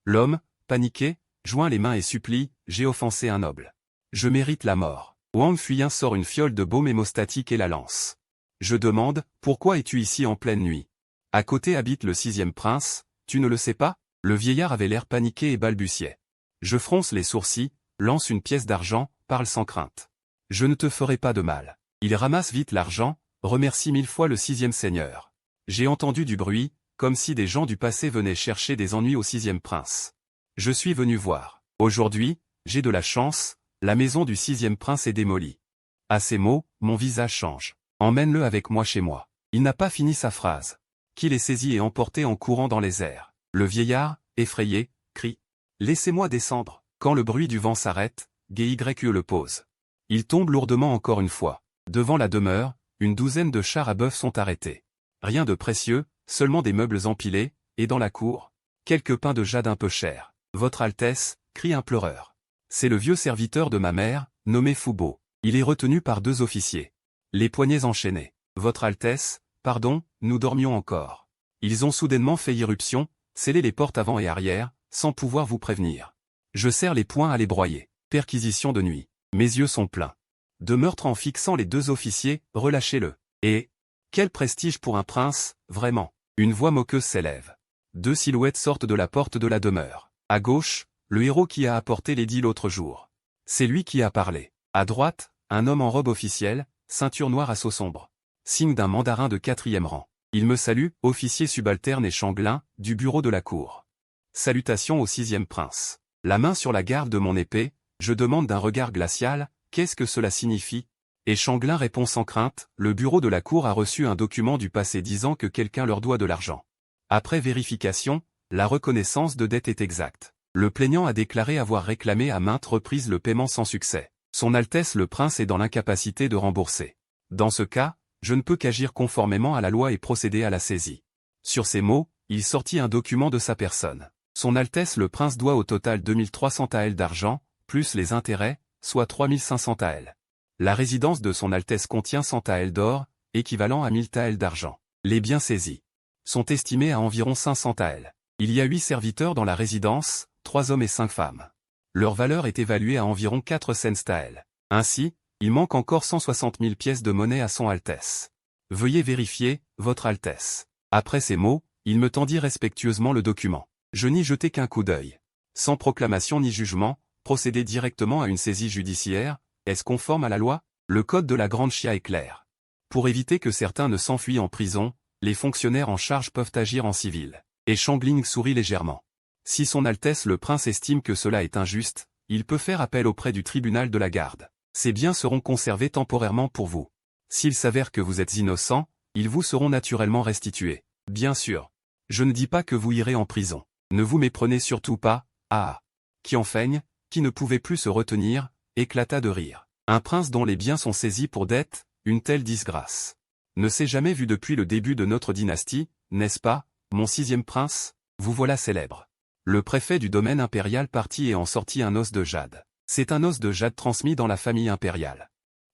L'homme, paniqué, joint les mains et supplie, j'ai offensé un noble. Je mérite la mort. Wang Fuyan sort une fiole de baume hémostatique et la lance. Je demande, pourquoi es-tu ici en pleine nuit? À côté habite le 6e prince, tu ne le sais pas? Le vieillard avait l'air paniqué et balbutiait. Je fronce les sourcils, lance une pièce d'argent, parle sans crainte. Je ne te ferai pas de mal. Il ramasse vite l'argent, remercie 1000 fois le 6e seigneur. J'ai entendu du bruit, comme si des gens du passé venaient chercher des ennuis au 6e prince. Je suis venu voir. Aujourd'hui, j'ai de la chance, la maison du 6e prince est démolie. À ces mots, mon visage change. Emmène-le avec moi chez moi. Il n'a pas fini sa phrase. Qu'il est saisi et emporté en courant dans les airs. Le vieillard, effrayé, crie. Laissez-moi descendre. Quand le bruit du vent s'arrête, GYQE le pose. Il tombe lourdement encore une fois. Devant la demeure, une douzaine de chars à bœuf sont arrêtés. Rien de précieux, seulement des meubles empilés, et dans la cour, quelques pains de jade un peu chers. Votre Altesse, crie un pleureur. C'est le vieux serviteur de ma mère, nommé Foubo. Il est retenu par 2 officiers. Les poignets enchaînés. Votre Altesse, pardon, nous dormions encore. Ils ont soudainement fait irruption, scellé les portes avant et arrière, sans pouvoir vous prévenir. Je serre les poings à les broyer. Perquisition de nuit. Mes yeux sont pleins. De meurtre en fixant les 2 officiers, relâchez-le. Et quel prestige pour un prince, vraiment. Une voix moqueuse s'élève. 2 silhouettes sortent de la porte de la demeure. À gauche, le héros qui a apporté l'édit l'autre jour. C'est lui qui a parlé. À droite, un homme en robe officielle, ceinture noire à seau sombre. Signe d'un mandarin de 4e rang. Il me salue, officier subalterne et Changlin, du bureau de la cour. Salutations au 6e prince. La main sur la garde de mon épée, je demande d'un regard glacial, qu'est-ce que cela signifie? Et Changlin répond sans crainte, le bureau de la cour a reçu un document du passé disant que quelqu'un leur doit de l'argent. Après vérification, la reconnaissance de dette est exacte. Le plaignant a déclaré avoir réclamé à maintes reprises le paiement sans succès. Son Altesse le Prince est dans l'incapacité de rembourser. Dans ce cas, je ne peux qu'agir conformément à la loi et procéder à la saisie. Sur ces mots, il sortit un document de sa personne. Son Altesse le Prince doit au total 2300 AL d'argent, plus les intérêts, soit 3500 AL. La résidence de son Altesse contient 100 AL d'or, équivalent à 1000 AL d'argent. Les biens saisis sont estimés à environ 500 AL. Il y a 8 serviteurs dans la résidence, 3 hommes et 5 femmes. Leur valeur est évaluée à environ 4 cents AL. Ainsi, il manque encore 160 000 pièces de monnaie à son Altesse. Veuillez vérifier, Votre Altesse. Après ces mots, il me tendit respectueusement le document. Je n'y jetai qu'un coup d'œil. Sans proclamation ni jugement, procéder directement à une saisie judiciaire, est-ce conforme à la loi? Le code de la Grande Chia est clair. Pour éviter que certains ne s'enfuient en prison, les fonctionnaires en charge peuvent agir en civil. Et Shangling sourit légèrement. Si son Altesse le Prince estime que cela est injuste, il peut faire appel auprès du tribunal de la garde. Ces biens seront conservés temporairement pour vous. S'il s'avère que vous êtes innocent, ils vous seront naturellement restitués. Bien sûr. Je ne dis pas que vous irez en prison. Ne vous méprenez surtout pas. Ah. Qianfeng, qui ne pouvait plus se retenir, éclata de rire. Un prince dont les biens sont saisis pour dette, une telle disgrâce. Ne s'est jamais vu depuis le début de notre dynastie, n'est-ce pas, mon 6e prince? Vous voilà célèbre. Le préfet du domaine impérial partit et en sortit un os de jade. C'est un os de jade transmis dans la famille impériale.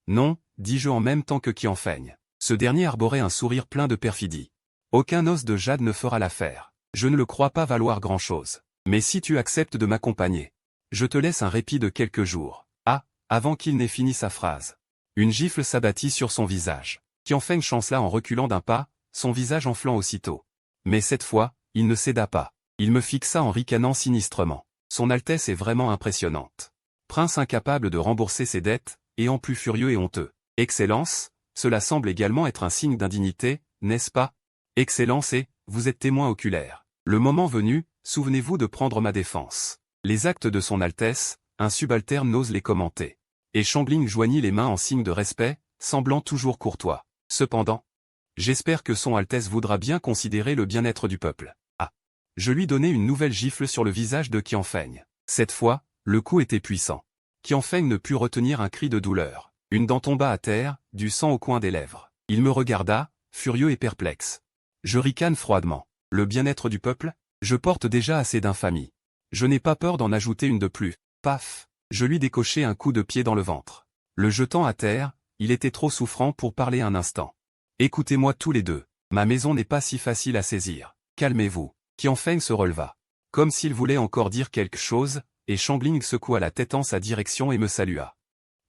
Non, dis-je en même temps que Qianfeng. Ce dernier arborait un sourire plein de perfidie. Aucun os de jade ne fera l'affaire. Je ne le crois pas valoir grand-chose. Mais si tu acceptes de m'accompagner, je te laisse un répit de quelques jours. Ah, avant qu'il n'ait fini sa phrase. Une gifle s'abattit sur son visage. Qianfeng chancela en reculant d'un pas, son visage enflant aussitôt. Mais cette fois, il ne céda pas. Il me fixa en ricanant sinistrement. Son Altesse est vraiment impressionnante. Prince incapable de rembourser ses dettes, et en plus furieux et honteux. Excellence, cela semble également être un signe d'indignité, n'est-ce pas? Excellence et, vous êtes témoin oculaire. Le moment venu, souvenez-vous de prendre ma défense. Les actes de son Altesse, un subalterne n'ose les commenter. Et Shangling joignit les mains en signe de respect, semblant toujours courtois. Cependant, j'espère que son Altesse voudra bien considérer le bien-être du peuple. Ah. Je lui donnai une nouvelle gifle sur le visage de Qianfeng. Cette fois, le coup était puissant. Qianfeng ne put retenir un cri de douleur. Une dent tomba à terre, du sang au coin des lèvres. Il me regarda, furieux et perplexe. Je ricane froidement. Le bien-être du peuple? Je porte déjà assez d'infamie. Je n'ai pas peur d'en ajouter une de plus. Paf! Je lui décochai un coup de pied dans le ventre. Le jetant à terre, il était trop souffrant pour parler un instant. Écoutez-moi tous les deux. Ma maison n'est pas si facile à saisir. Calmez-vous. Qianfeng se releva. Comme s'il voulait encore dire quelque chose, et Shangling secoua la tête en sa direction et me salua.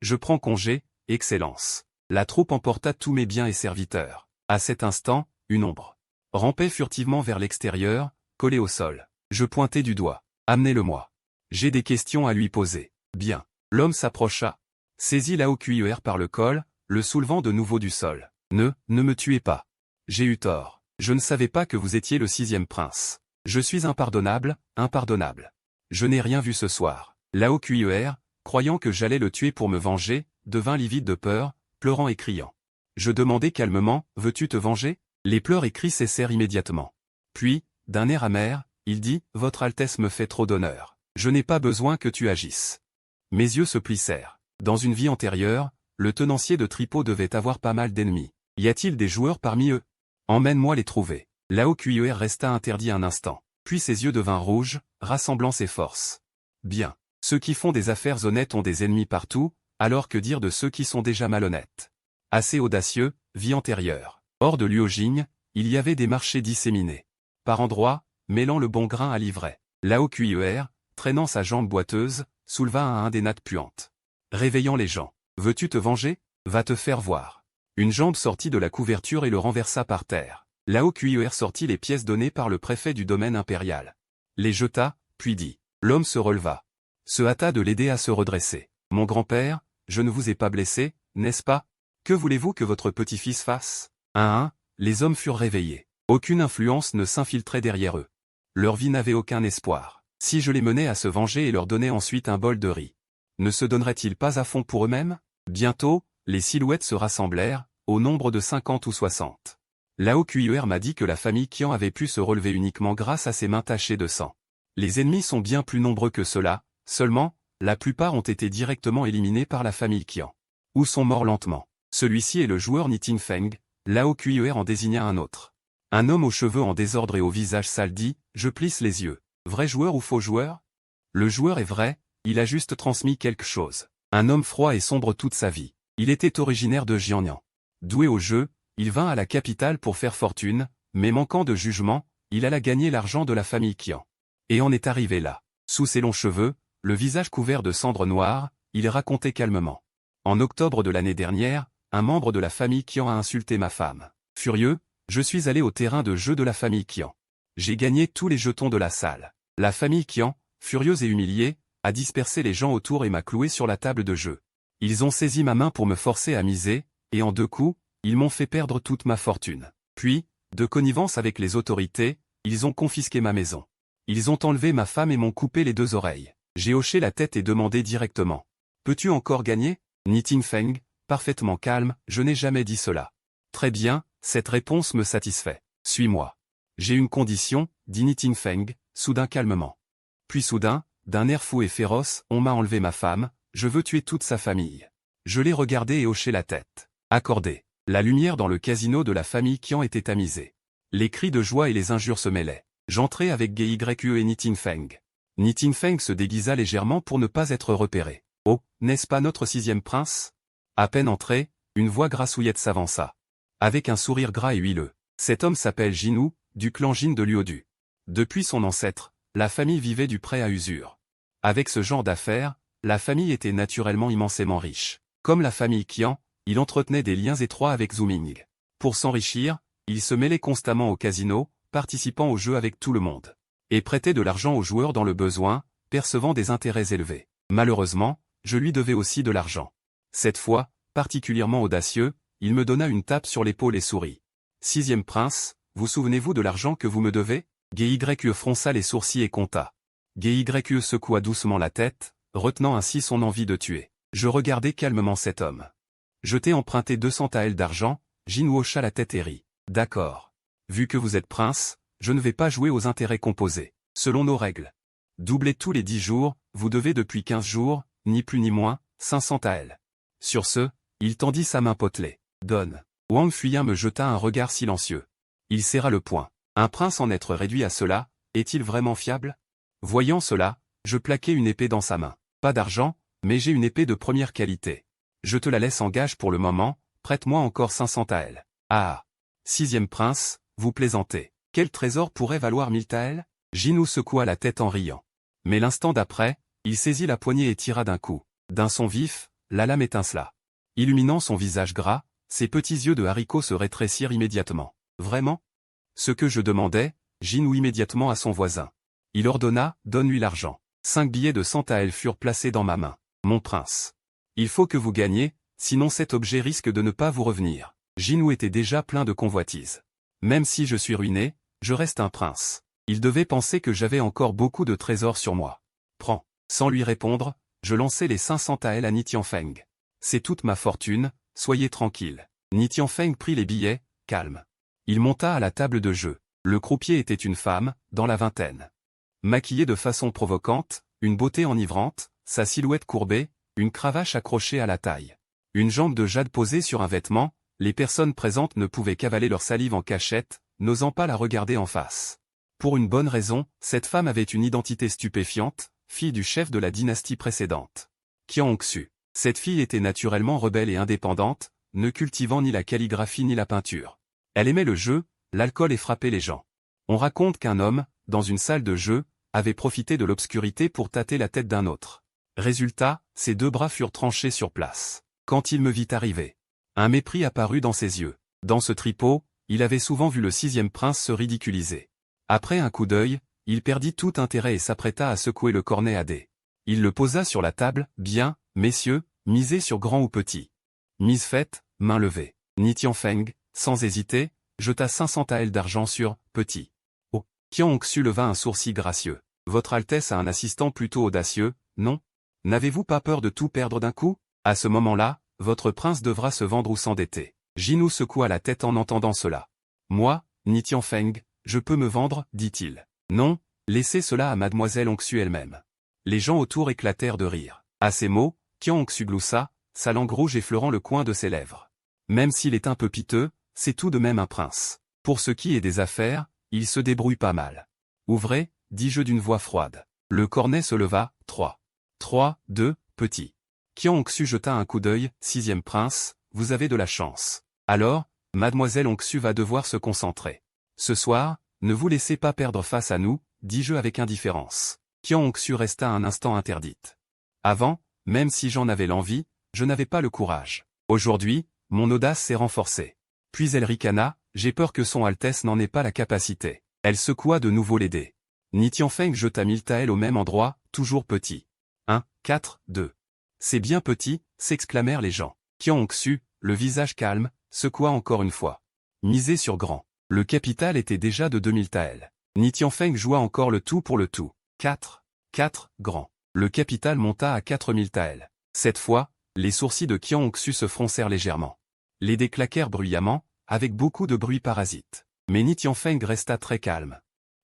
Je prends congé, Excellence. La troupe emporta tous mes biens et serviteurs. À cet instant, une ombre rampait furtivement vers l'extérieur, collée au sol. Je pointai du doigt. Amenez-le-moi. J'ai des questions à lui poser. Bien. L'homme s'approcha. Saisit Lao Kuier par le col, le soulevant de nouveau du sol. Ne me tuez pas. J'ai eu tort. Je ne savais pas que vous étiez le 6e prince. Je suis impardonnable, impardonnable. Je n'ai rien vu ce soir. Lao Kuier, croyant que j'allais le tuer pour me venger, devint livide de peur, pleurant et criant. Je demandai calmement, veux-tu te venger? Les pleurs et cris cessèrent immédiatement. Puis, d'un air amer, il dit, Votre Altesse me fait trop d'honneur. Je n'ai pas besoin que tu agisses. Mes yeux se plissèrent. Dans une vie antérieure, le tenancier de Tripot devait avoir pas mal d'ennemis. Y a-t-il des joueurs parmi eux? Emmène-moi les trouver. Lao Kuier resta interdit un instant. Puis ses yeux devinrent rouges, rassemblant ses forces. Bien. Ceux qui font des affaires honnêtes ont des ennemis partout, alors que dire de ceux qui sont déjà malhonnêtes? Assez audacieux, vie antérieure. Hors de Luojing, il y avait des marchés disséminés. Par endroits, mêlant le bon grain à l'ivraie. Lao Kuier, traînant sa jambe boiteuse, souleva un des nattes puantes. Réveillant les gens. Veux-tu te venger? Va te faire voir. Une jambe sortit de la couverture et le renversa par terre. Lao Kuier sortit les pièces données par le préfet du domaine impérial. Les jeta, puis dit. L'homme se releva. Se hâta de l'aider à se redresser. Mon grand-père, je ne vous ai pas blessé, n'est-ce pas? Que voulez-vous que votre petit-fils fasse? Un à un, les hommes furent réveillés. Aucune influence ne s'infiltrait derrière eux. Leur vie n'avait aucun espoir. Si je les menais à se venger et leur donnais ensuite un bol de riz, ne se donneraient-ils pas à fond pour eux-mêmes? Bientôt, les silhouettes se rassemblèrent, au nombre de 50 ou 60. Lao Kuier m'a dit que la famille Qian avait pu se relever uniquement grâce à ses mains tachées de sang. Les ennemis sont bien plus nombreux que cela, seulement, la plupart ont été directement éliminés par la famille Qian. Ou sont morts lentement. Celui-ci est le joueur Niting Feng, Lao Kuier en désigna un autre. Un homme aux cheveux en désordre et au visage sale dit, je plisse les yeux. Vrai joueur ou faux joueur? Le joueur est vrai, il a juste transmis quelque chose. Un homme froid et sombre toute sa vie. Il était originaire de Jiangnan. Doué au jeu, il vint à la capitale pour faire fortune, mais manquant de jugement, il alla gagner l'argent de la famille Qian. Et en est arrivé là. Sous ses longs cheveux, le visage couvert de cendres noires, il racontait calmement. En octobre de l'année dernière, un membre de la famille Qian a insulté ma femme. Furieux, je suis allé au terrain de jeu de la famille Qian. J'ai gagné tous les jetons de la salle. La famille Qian, furieuse et humiliée, a dispersé les gens autour et m'a cloué sur la table de jeu. Ils ont saisi ma main pour me forcer à miser, et en 2 coups, ils m'ont fait perdre toute ma fortune. Puis, de connivence avec les autorités, ils ont confisqué ma maison. Ils ont enlevé ma femme et m'ont coupé les 2 oreilles. J'ai hoché la tête et demandé directement. Peux-tu encore gagner? Niting Feng, parfaitement calme, je n'ai jamais dit cela. Très bien, cette réponse me satisfait. Suis-moi. J'ai une condition, dit Niting Feng, soudain calmement. Puis soudain, d'un air fou et féroce, on m'a enlevé ma femme, je veux tuer toute sa famille. Je l'ai regardé et hoché la tête. Accordé. La lumière dans le casino de la famille Qian était tamisée. Les cris de joie et les injures se mêlaient. J'entrai avec Gye et Niting Feng. Niting Feng se déguisa légèrement pour ne pas être repéré. Oh, n'est-ce pas notre 6e prince? À peine entré, une voix grassouillette s'avança. Avec un sourire gras et huileux. Cet homme s'appelle Jinu, du clan Jin de Luodu. Depuis son ancêtre, la famille vivait du prêt à usure. Avec ce genre d'affaires, la famille était naturellement immensément riche. Comme la famille Qian, il entretenait des liens étroits avec Zhu Ming. Pour s'enrichir, il se mêlait constamment au casino, participant aux jeux avec tout le monde. Et prêtait de l'argent aux joueurs dans le besoin, percevant des intérêts élevés. Malheureusement, je lui devais aussi de l'argent. Cette fois, particulièrement audacieux, il me donna une tape sur l'épaule et sourit. 6e prince, vous souvenez-vous de l'argent que vous me devez? Gye fronça les sourcils et compta. Gye secoua doucement la tête, retenant ainsi son envie de tuer. Je regardai calmement cet homme. Je t'ai emprunté 200 taels d'argent, Jin hocha la tête et rit. D'accord. Vu que vous êtes prince, je ne vais pas jouer aux intérêts composés. Selon nos règles. Doublez tous les 10 jours, vous devez depuis 15 jours, ni plus ni moins, 500 taels. Sur ce, il tendit sa main potelée. Donne. Wang Fuyin me jeta un regard silencieux. Il serra le poing. Un prince en être réduit à cela, est-il vraiment fiable? Voyant cela, je plaquai une épée dans sa main. Pas d'argent, mais j'ai une épée de première qualité. Je te la laisse en gage pour le moment, prête-moi encore 500 taels. Ah! 6e prince, vous plaisantez. Quel trésor pourrait valoir 1000 taels? Jinou secoua la tête en riant. Mais l'instant d'après, il saisit la poignée et tira d'un coup. D'un son vif, la lame étincela. Illuminant son visage gras, ses petits yeux de haricot se rétrécirent immédiatement. Vraiment? Ce que je demandais, Jinou immédiatement à son voisin. Il ordonna, donne-lui l'argent. 5 billets de 100 taels furent placés dans ma main. Mon prince. Il faut que vous gagniez, sinon cet objet risque de ne pas vous revenir. Jinou était déjà plein de convoitise. Même si je suis ruiné, je reste un prince. Il devait penser que j'avais encore beaucoup de trésors sur moi. Prends. Sans lui répondre, je lançai les 500 taels à Ni Tianfeng. C'est toute ma fortune, soyez tranquille. Ni Tianfeng prit les billets, calme. Il monta à la table de jeu. Le croupier était une femme, dans la vingtaine. Maquillée de façon provocante, une beauté enivrante, sa silhouette courbée, une cravache accrochée à la taille. Une jambe de jade posée sur un vêtement, les personnes présentes ne pouvaient qu'avaler leur salive en cachette, n'osant pas la regarder en face. Pour une bonne raison, cette femme avait une identité stupéfiante, fille du chef de la dynastie précédente. Qian Hongxue. Cette fille était naturellement rebelle et indépendante, ne cultivant ni la calligraphie ni la peinture. Elle aimait le jeu, l'alcool et frappait les gens. On raconte qu'un homme, dans une salle de jeu, avait profité de l'obscurité pour tâter la tête d'un autre. Résultat, ses 2 bras furent tranchés sur place. Quand il me vit arriver, un mépris apparut dans ses yeux. Dans ce tripot, il avait souvent vu le 6e prince se ridiculiser. Après un coup d'œil, il perdit tout intérêt et s'apprêta à secouer le cornet à dés. Il le posa sur la table, bien, messieurs, misez sur grand ou petit. Mise faite, main levée. Ni Tianfeng, sans hésiter, jeta 500 taels d'argent sur petit. Oh, Qian Hongxue leva un sourcil gracieux. Votre Altesse a un assistant plutôt audacieux, non? N'avez-vous pas peur de tout perdre d'un coup? À ce moment-là, votre prince devra se vendre ou s'endetter. Jinou secoua la tête en entendant cela. Moi, Ni Tianfeng, je peux me vendre, dit-il. Non, laissez cela à mademoiselle Hongxue elle-même. Les gens autour éclatèrent de rire. À ces mots, Qian Hongxue gloussa, sa langue rouge effleurant le coin de ses lèvres. Même s'il est un peu piteux, c'est tout de même un prince. Pour ce qui est des affaires, il se débrouille pas mal. Ouvrez, dis-je d'une voix froide. Le cornet se leva, 3. 3, 2, petit. Qian Hongxue jeta un coup d'œil, 6e prince, vous avez de la chance. Alors, mademoiselle Hongxue va devoir se concentrer. Ce soir, ne vous laissez pas perdre face à nous, dis-je avec indifférence. Qian Hongxue resta un instant interdite. Avant, même si j'en avais l'envie, je n'avais pas le courage. Aujourd'hui, mon audace s'est renforcée. Puis elle ricana, j'ai peur que son Altesse n'en ait pas la capacité. Elle secoua de nouveau les dés. Ni Tianfeng jeta 1000 taels au même endroit, toujours petit. 1, 4, 2. C'est bien petit, s'exclamèrent les gens. Qian Hongxue, le visage calme, secoua encore une fois. Misez sur grand. Le capital était déjà de 2000 taels. Ni Tianfeng joua encore le tout pour le tout. 4, grand. Le capital monta à 4000 taels. Cette fois, les sourcils de Qian Hongxue se froncèrent légèrement. Les dés claquèrent bruyamment, avec beaucoup de bruit parasite. Mais Ni Tianfeng resta très calme.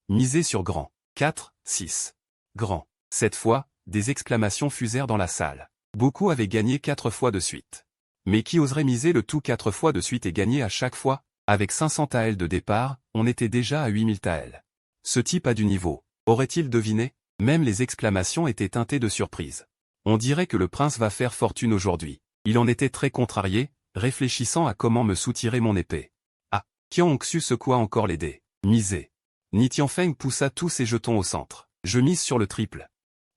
Misez sur grand. 4, 6. Grand. Cette fois, des exclamations fusèrent dans la salle. Beaucoup avaient gagné 4 fois de suite. Mais qui oserait miser le tout 4 fois de suite et gagner à chaque fois? Avec 500 taels de départ, on était déjà à 8000 taels. Ce type a du niveau. Aurait-il deviné? Même les exclamations étaient teintées de surprise. On dirait que le prince va faire fortune aujourd'hui. Il en était très contrarié, réfléchissant à comment me soutirer mon épée. Ah! Qian Hongxue secoua encore les dés. Misez. Ni Tianfeng poussa tous ses jetons au centre. Je mise sur le triple.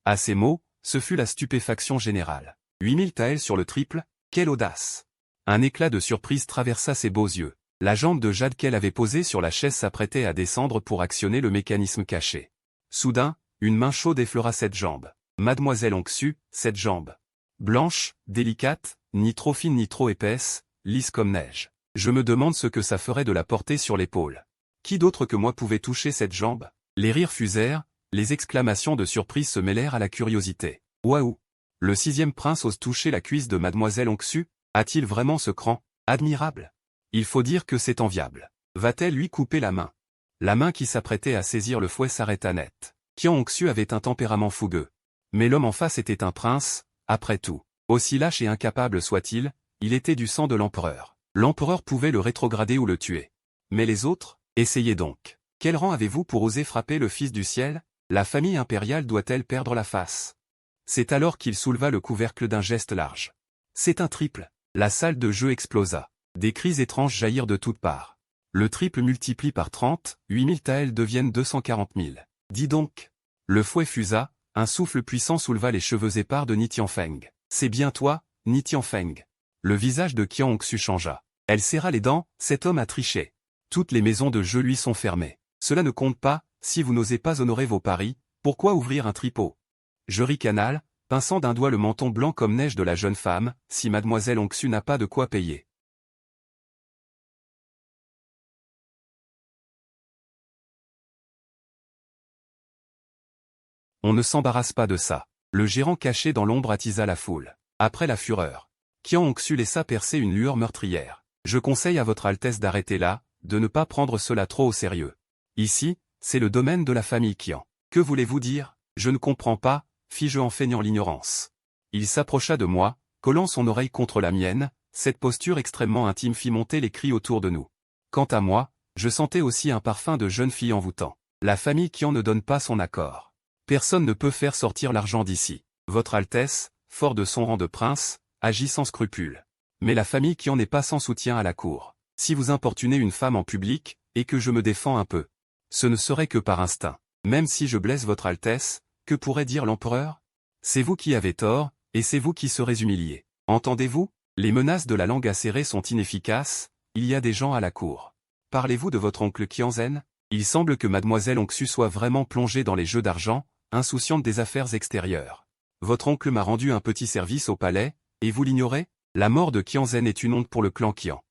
À ces mots, ce fut la stupéfaction générale. 8000 taels sur le triple, quelle audace! Un éclat de surprise traversa ses beaux yeux. La jambe de jade qu'elle avait posée sur la chaise s'apprêtait à descendre pour actionner le mécanisme caché. Soudain, une main chaude effleura cette jambe. Mademoiselle Hongxue, cette jambe. Blanche, délicate, ni trop fine ni trop épaisse, lisse comme neige. Je me demande ce que ça ferait de la porter sur l'épaule. Qui d'autre que moi pouvait toucher cette jambe? Les rires fusèrent, les exclamations de surprise se mêlèrent à la curiosité. Waouh! Le 6e prince ose toucher la cuisse de mademoiselle Hongxue? A-t-il vraiment ce cran? Admirable! Il faut dire que c'est enviable. Va-t-elle lui couper la main? La main qui s'apprêtait à saisir le fouet s'arrêta net. Qian Hongxue avait un tempérament fougueux. Mais l'homme en face était un prince, après tout. Aussi lâche et incapable soit-il, il était du sang de l'empereur. L'empereur pouvait le rétrograder ou le tuer. Mais les autres, essayez donc. Quel rang avez-vous pour oser frapper le fils du ciel? La famille impériale doit-elle perdre la face? C'est alors qu'il souleva le couvercle d'un geste large. C'est un triple. La salle de jeu explosa. Des cris étranges jaillirent de toutes parts. Le triple multiplie par 30, 8000 taels deviennent 240 000. Dis donc. Le fouet fusa, un souffle puissant souleva les cheveux épars de Ni Tianfeng. C'est bien toi, Ni Tianfeng. Le visage de Qian Hongxue changea. Elle serra les dents, cet homme a triché. Toutes les maisons de jeu lui sont fermées. Cela ne compte pas, si vous n'osez pas honorer vos paris, pourquoi ouvrir un tripot? Je ricanale, pinçant d'un doigt le menton blanc comme neige de la jeune femme, si mademoiselle Hongxue n'a pas de quoi payer. On ne s'embarrasse pas de ça. Le gérant caché dans l'ombre attisa la foule. Après la fureur, Qian Hongxue laissa percer une lueur meurtrière. Je conseille à votre Altesse d'arrêter là, de ne pas prendre cela trop au sérieux. Ici, c'est le domaine de la famille Qian. Que voulez-vous dire? Je ne comprends pas, fis-je en feignant l'ignorance. Il s'approcha de moi, collant son oreille contre la mienne, cette posture extrêmement intime fit monter les cris autour de nous. Quant à moi, je sentais aussi un parfum de jeune fille envoûtant. La famille Qian ne donne pas son accord. Personne ne peut faire sortir l'argent d'ici. Votre Altesse, fort de son rang de prince, agit sans scrupule. Mais la famille Qian n'est pas sans soutien à la cour. Si vous importunez une femme en public, et que je me défends un peu, ce ne serait que par instinct. Même si je blesse votre Altesse, que pourrait dire l'empereur? C'est vous qui avez tort, et c'est vous qui serez humilié. Entendez-vous? Les menaces de la langue acérée sont inefficaces, il y a des gens à la cour. Parlez-vous de votre oncle Qianzhen? Il semble que mademoiselle Hongxue soit vraiment plongée dans les jeux d'argent, insouciante des affaires extérieures. Votre oncle m'a rendu un petit service au palais, et vous l'ignorez? La mort de Qianzhen est une honte pour le clan Qian.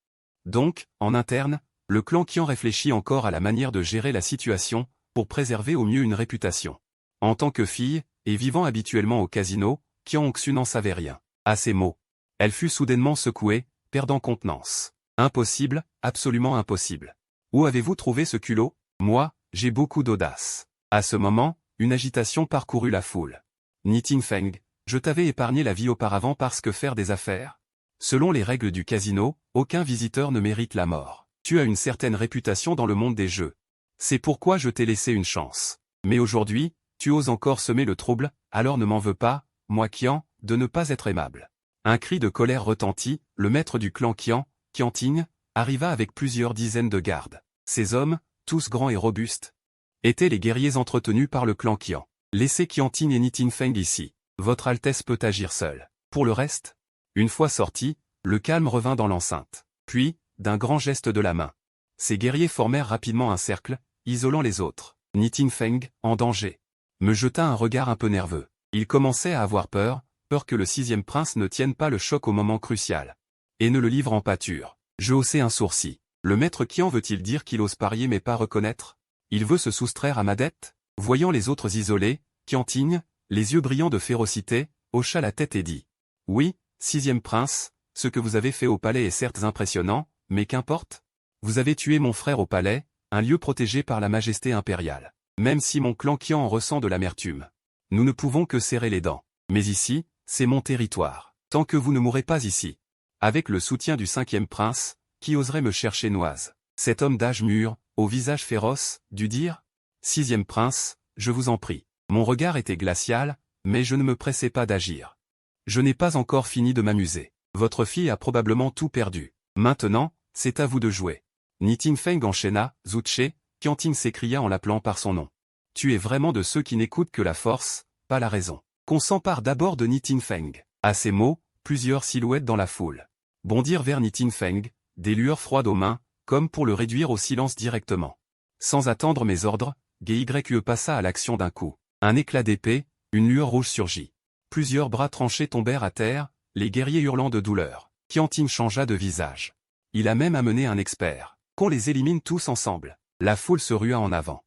Donc, en interne, le clan Qian réfléchit encore à la manière de gérer la situation, pour préserver au mieux une réputation. En tant que fille, et vivant habituellement au casino, Qian Hongxue n'en savait rien. À ces mots, elle fut soudainement secouée, perdant contenance. Impossible, absolument impossible. Où avez-vous trouvé ce culot? Moi, j'ai beaucoup d'audace. À ce moment, une agitation parcourut la foule. Ni Tianfeng, je t'avais épargné la vie auparavant parce que faire des affaires? Selon les règles du casino, aucun visiteur ne mérite la mort. Tu as une certaine réputation dans le monde des jeux. C'est pourquoi je t'ai laissé une chance. Mais aujourd'hui, tu oses encore semer le trouble, alors ne m'en veux pas, moi Qian, de ne pas être aimable. Un cri de colère retentit, le maître du clan Qian, Qianting, arriva avec plusieurs dizaines de gardes. Ces hommes, tous grands et robustes, étaient les guerriers entretenus par le clan Qian. Laissez Qianting et Ni Tianfeng ici. Votre Altesse peut agir seule. Pour le reste, une fois sorti, le calme revint dans l'enceinte. Puis, d'un grand geste de la main, ces guerriers formèrent rapidement un cercle, isolant les autres. Ni Tianfeng, en danger, me jeta un regard un peu nerveux. Il commençait à avoir peur que le 6e prince ne tienne pas le choc au moment crucial, et ne le livre en pâture. Je haussai un sourcil. Le maître Qian veut-il dire qu'il ose parier mais pas reconnaître? Il veut se soustraire à ma dette? Voyant les autres isolés, Qianting, les yeux brillants de férocité, hocha la tête et dit: oui, 6e prince, ce que vous avez fait au palais est certes impressionnant, mais qu'importe? Vous avez tué mon frère au palais, un lieu protégé par la majesté impériale. Même si mon clan Qian en ressent de l'amertume, nous ne pouvons que serrer les dents. Mais ici, c'est mon territoire. Tant que vous ne mourrez pas ici. Avec le soutien du 5e prince, qui oserait me chercher noise? Cet homme d'âge mûr, au visage féroce, dut dire: 6e prince, je vous en prie. Mon regard était glacial, mais je ne me pressais pas d'agir. Je n'ai pas encore fini de m'amuser. Votre fille a probablement tout perdu. Maintenant, c'est à vous de jouer. Ni Tianfeng enchaîna, Zuche, Qianting s'écria en l'appelant par son nom. Tu es vraiment de ceux qui n'écoutent que la force, pas la raison. Qu'on s'empare d'abord de Ni Tianfeng. À ces mots, plusieurs silhouettes dans la foule bondirent vers Ni Tianfeng, des lueurs froides aux mains, comme pour le réduire au silence directement. Sans attendre mes ordres, Gye passa à l'action d'un coup. Un éclat d'épée, une lueur rouge surgit. Plusieurs bras tranchés tombèrent à terre, les guerriers hurlant de douleur. Qianting changea de visage. Il a même amené un expert. Qu'on les élimine tous ensemble. La foule se rua en avant.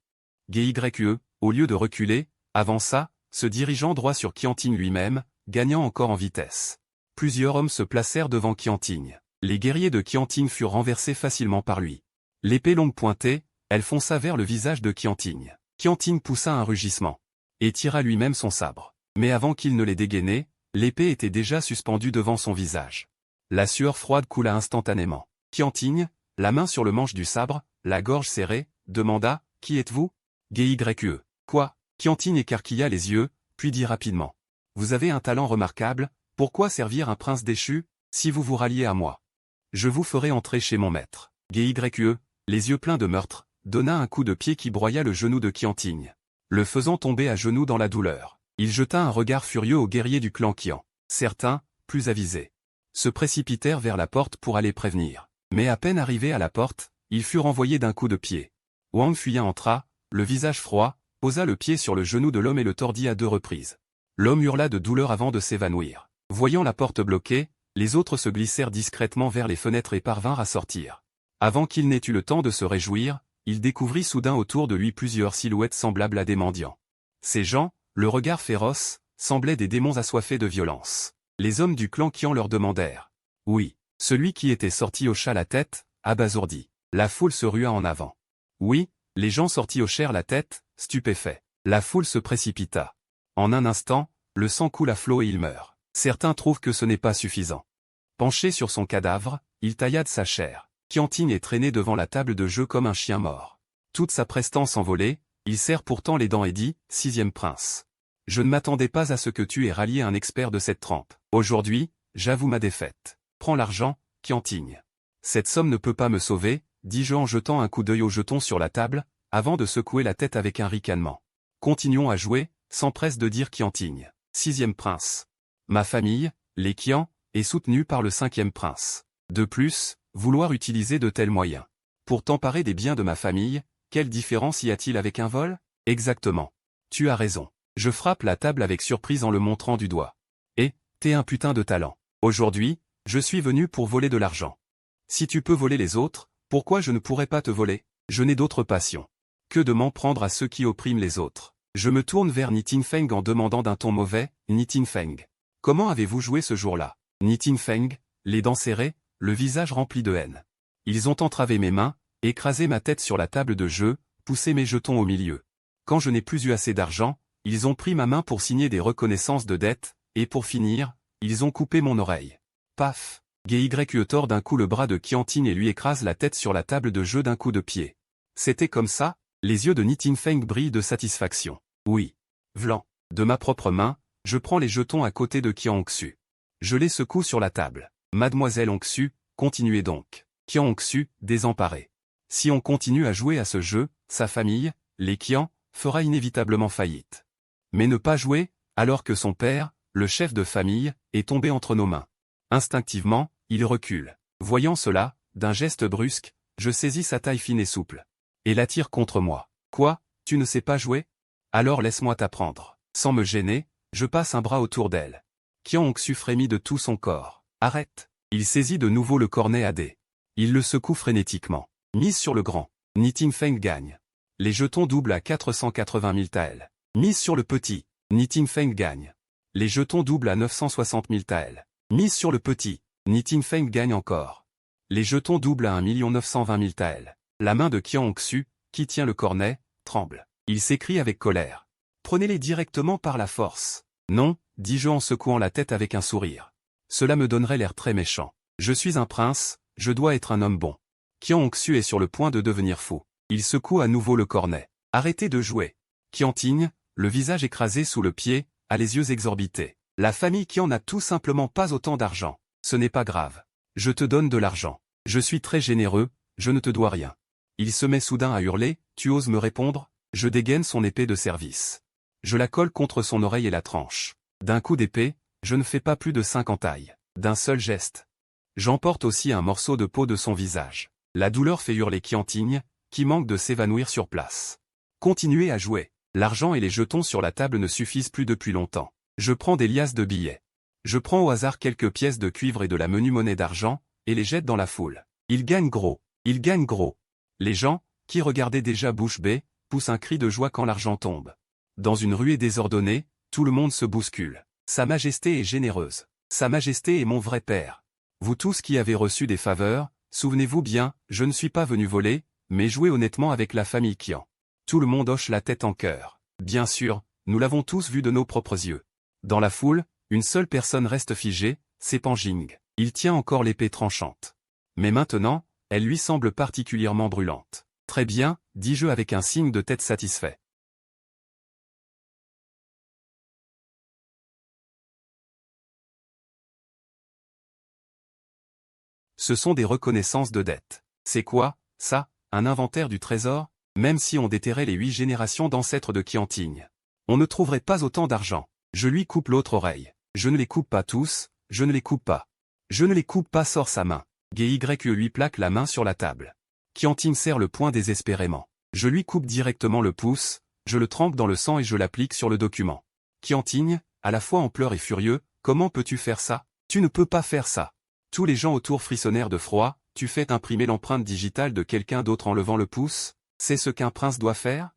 Gye, au lieu de reculer, avança, se dirigeant droit sur Qianting lui-même, gagnant encore en vitesse. Plusieurs hommes se placèrent devant Qianting. Les guerriers de Qianting furent renversés facilement par lui. L'épée longue pointée, Elle fonça vers le visage de Qianting. Qianting poussa un rugissement et tira lui-même son sabre. Mais avant qu'il ne l'ait dégainé, l'épée était déjà suspendue devant son visage. La sueur froide coula instantanément. Qianting, la main sur le manche du sabre, la gorge serrée, demanda « Qui êtes-vous » Gye. Quoi Qianting écarquilla les yeux, puis dit rapidement. Vous avez un talent remarquable, pourquoi servir un prince déchu, si vous vous ralliez à moi? Je vous ferai entrer chez mon maître. Gye, les yeux pleins de meurtre, donna un coup de pied qui broya le genou de Qianting, le faisant tomber à genoux dans la douleur. Il jeta un regard furieux aux guerriers du clan Qian. Certains, plus avisés, se précipitèrent vers la porte pour aller prévenir. Mais à peine arrivé à la porte, il fut renvoyé d'un coup de pied. Wang Fuyan entra, le visage froid, posa le pied sur le genou de l'homme et le tordit à 2 reprises. L'homme hurla de douleur avant de s'évanouir. Voyant la porte bloquée, les autres se glissèrent discrètement vers les fenêtres et parvinrent à sortir. Avant qu'il n'ait eu le temps de se réjouir, il découvrit soudain autour de lui plusieurs silhouettes semblables à des mendiants. Ces gens, le regard féroce, semblaient des démons assoiffés de violence. Les hommes du clan Qian leur demandèrent. Oui, celui qui était sorti hocha la tête, abasourdi. La foule se rua en avant. Oui, les gens sortis hochèrent la tête, stupéfaits. La foule se précipita. En un instant, le sang coule à flot et il meurt. Certains trouvent que ce n'est pas suffisant. Penché sur son cadavre, il tailla de sa chair. Qianting est traîné devant la table de jeu comme un chien mort. Toute sa prestance envolée, il serre pourtant les dents et dit, 6e prince. Je ne m'attendais pas à ce que tu aies rallié un expert de cette trempe. Aujourd'hui, j'avoue ma défaite. Prends l'argent, Qianting. Cette somme ne peut pas me sauver, dis-je en jetant un coup d'œil au jeton sur la table, avant de secouer la tête avec un ricanement. Continuons à jouer, s'empresse de dire Qianting. 6e prince. Ma famille, les Qian, est soutenue par le 5e prince. De plus, vouloir utiliser de tels moyens pour t'emparer des biens de ma famille, quelle différence y a-t-il avec un vol? Exactement. Tu as raison. Je frappe la table avec surprise en le montrant du doigt. Et, t'es un putain de talent. Aujourd'hui, je suis venu pour voler de l'argent. Si tu peux voler les autres, pourquoi je ne pourrais pas te voler? Je n'ai d'autre passion que de m'en prendre à ceux qui oppriment les autres. Je me tourne vers Nitin Feng en demandant d'un ton mauvais, Nitin Feng. Comment avez-vous joué ce jour-là? Nitin Feng, les dents serrées, le visage rempli de haine. Ils ont entravé mes mains, écrasé ma tête sur la table de jeu, poussé mes jetons au milieu. Quand je n'ai plus eu assez d'argent, ils ont pris ma main pour signer des reconnaissances de dette, et pour finir, ils ont coupé mon oreille. Paf! Gye tord d'un coup le bras de Qianting et lui écrase la tête sur la table de jeu d'un coup de pied. C'était comme ça? Les yeux de Nitin Feng brillent de satisfaction. Oui. Vlan. De ma propre main, je prends les jetons à côté de Qian Hongxue. Je les secoue sur la table. Mademoiselle Hongxue, continuez donc. Qian Hongxue, désemparé. Si on continue à jouer à ce jeu, sa famille, les Qian, fera inévitablement faillite. Mais ne pas jouer, alors que son père, le chef de famille, est tombé entre nos mains. Instinctivement, il recule. Voyant cela, d'un geste brusque, je saisis sa taille fine et souple. Et l'attire contre moi. Quoi, tu ne sais pas jouer? Alors laisse-moi t'apprendre. Sans me gêner, je passe un bras autour d'elle. Qian Hongxue frémit de tout son corps. Arrête. Il saisit de nouveau le cornet à dés. Il le secoue frénétiquement. Mise sur le grand. Nitin Feng gagne. Les jetons doublent à 480 000 taels. Mise sur le petit. Nitin Feng gagne. Les jetons doublent à 960 000 taels. Mise sur le petit. Nitin Feng gagne encore. Les jetons doublent à 1 920 000 taels. La main de Qian Hongxue, qui tient le cornet, tremble. Il s'écrie avec colère. Prenez-les directement par la force. Non, dis-je en secouant la tête avec un sourire. Cela me donnerait l'air très méchant. Je suis un prince, je dois être un homme bon. Qian Hongxue est sur le point de devenir fou. Il secoue à nouveau le cornet. Arrêtez de jouer. Qianting, le visage écrasé sous le pied, a les yeux exorbités. La famille Qian n'a tout simplement pas autant d'argent. Ce n'est pas grave. Je te donne de l'argent. Je suis très généreux, je ne te dois rien. Il se met soudain à hurler, tu oses me répondre? Je dégaine son épée de service. Je la colle contre son oreille et la tranche. D'un coup d'épée, je ne fais pas plus de 5 entailles. D'un seul geste. J'emporte aussi un morceau de peau de son visage. La douleur fait hurler Qianting, qui manque de s'évanouir sur place. Continuez à jouer. L'argent et les jetons sur la table ne suffisent plus depuis longtemps. Je prends des liasses de billets. Je prends au hasard quelques pièces de cuivre et de la menue monnaie d'argent, et les jette dans la foule. Ils gagnent gros. Ils gagnent gros. Les gens, qui regardaient déjà bouche bée, poussent un cri de joie quand l'argent tombe. Dans une ruée désordonnée, tout le monde se bouscule. Sa Majesté est généreuse. Sa Majesté est mon vrai père. Vous tous qui avez reçu des faveurs, souvenez-vous bien, je ne suis pas venu voler, mais jouez honnêtement avec la famille Qian. Tout le monde hoche la tête en chœur. Bien sûr, nous l'avons tous vu de nos propres yeux. Dans la foule, une seule personne reste figée, c'est Pan Jing. Il tient encore l'épée tranchante. Mais maintenant, elle lui semble particulièrement brûlante. Très bien, dis-je avec un signe de tête satisfait. Ce sont des reconnaissances de dette. C'est quoi, ça, un inventaire du trésor? Même si on déterrait les 8 générations d'ancêtres de Qianting, on ne trouverait pas autant d'argent. Je lui coupe l'autre oreille. Je ne les coupe pas tous, je ne les coupe pas. Je ne les coupe pas, sort sa main. GYE lui plaque la main sur la table. Qianting serre le poing désespérément. Je lui coupe directement le pouce, je le trempe dans le sang et je l'applique sur le document. Qianting, à la fois en pleurs et furieux, comment peux-tu faire ça? Tu ne peux pas faire ça. Tous les gens autour frissonnèrent de froid. Tu fais imprimer l'empreinte digitale de quelqu'un d'autre en levant le pouce? C'est ce qu'un prince doit faire?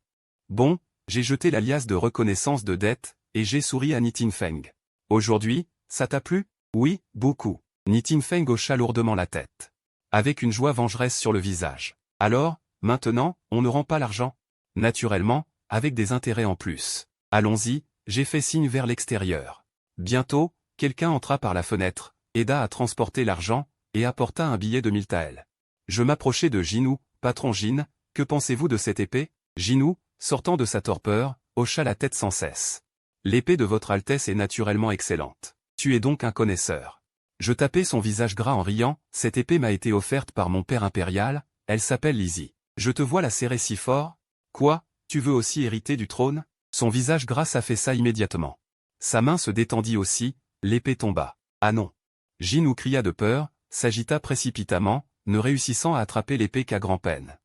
Bon, j'ai jeté l'alias de reconnaissance de dette, et j'ai souri à Nitin Feng. Aujourd'hui, ça t'a plu? Oui, beaucoup. Nitin Feng hocha lourdement la tête. Avec une joie vengeresse sur le visage. Alors, maintenant, on ne rend pas l'argent? Naturellement, avec des intérêts en plus. Allons-y, j'ai fait signe vers l'extérieur. Bientôt, quelqu'un entra par la fenêtre, aida à transporter l'argent, et apporta un billet de 1000 taels. Je m'approchai de Jinou, patron Jin, que pensez-vous de cette épée? Jinou, sortant de sa torpeur, hocha la tête sans cesse. L'épée de votre Altesse est naturellement excellente. Tu es donc un connaisseur. Je tapai son visage gras en riant, cette épée m'a été offerte par mon père impérial, elle s'appelle Lizzie. Je te vois la serrer si fort? Quoi, tu veux aussi hériter du trône? Son visage gras s'affaissa immédiatement. Sa main se détendit aussi, l'épée tomba. Ah non. Jinou cria de peur, s'agita précipitamment, ne réussissant à attraper l'épée qu'à grand-peine.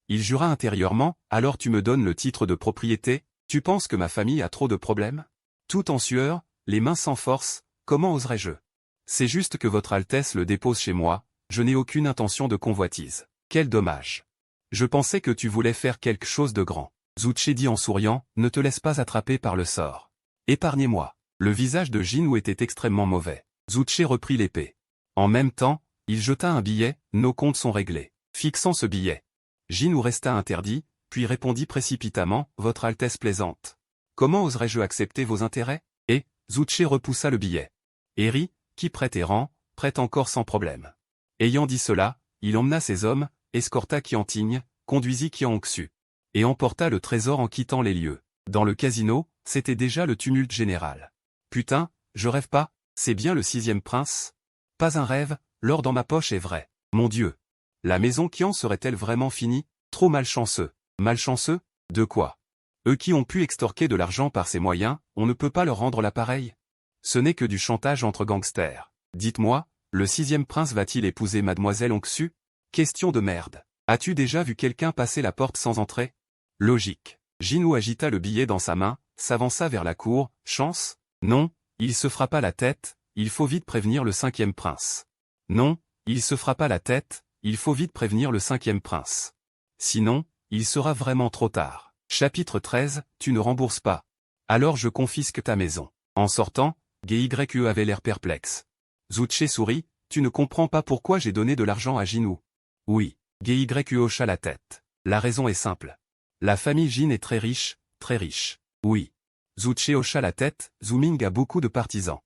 Il jura intérieurement, alors tu me donnes le titre de propriété? Tu penses que ma famille a trop de problèmes? Tout en sueur, les mains sans force, comment oserais-je? C'est juste que votre Altesse le dépose chez moi, je n'ai aucune intention de convoitise. Quel dommage. Je pensais que tu voulais faire quelque chose de grand. Zuche dit en souriant, ne te laisse pas attraper par le sort. Épargnez-moi. Le visage de Jinou était extrêmement mauvais. Zuche reprit l'épée. En même temps, il jeta un billet, nos comptes sont réglés. Fixant ce billet. Jinou resta interdit, puis répondit précipitamment, votre Altesse plaisante. Comment oserais-je accepter vos intérêts? Et, Zuche repoussa le billet. Eri, qui prête et rend, prête encore sans problème. Ayant dit cela, il emmena ses hommes, escorta Qianting, conduisit Qianxu, et emporta le trésor en quittant les lieux. Dans le casino, c'était déjà le tumulte général. Putain, je rêve pas, c'est bien le 6e prince? Pas un rêve, l'or dans ma poche est vrai. Mon Dieu. La maison Qian serait-elle vraiment finie? Trop malchanceux. Malchanceux? De quoi? Eux qui ont pu extorquer de l'argent par ces moyens, on ne peut pas leur rendre l'appareil? Ce n'est que du chantage entre gangsters. Dites-moi, le 6e prince va-t-il épouser mademoiselle Onxu? Question de merde. As-tu déjà vu quelqu'un passer la porte sans entrer? Logique. Jinou agita le billet dans sa main, s'avança vers la cour, chance? Non, il se frappa la tête, il faut vite prévenir le 5e prince. Non, il se frappa la tête, il faut vite prévenir le 5e prince. Sinon, il sera vraiment trop tard. Chapitre 13, tu ne rembourses pas. Alors je confisque ta maison. En sortant, GYE avait l'air perplexe. Zuche sourit, tu ne comprends pas pourquoi j'ai donné de l'argent à Jinou. Oui, GYE hocha la tête. La raison est simple. La famille Jin est très riche, très riche. Oui. Zuche hocha la tête, Zooming a beaucoup de partisans.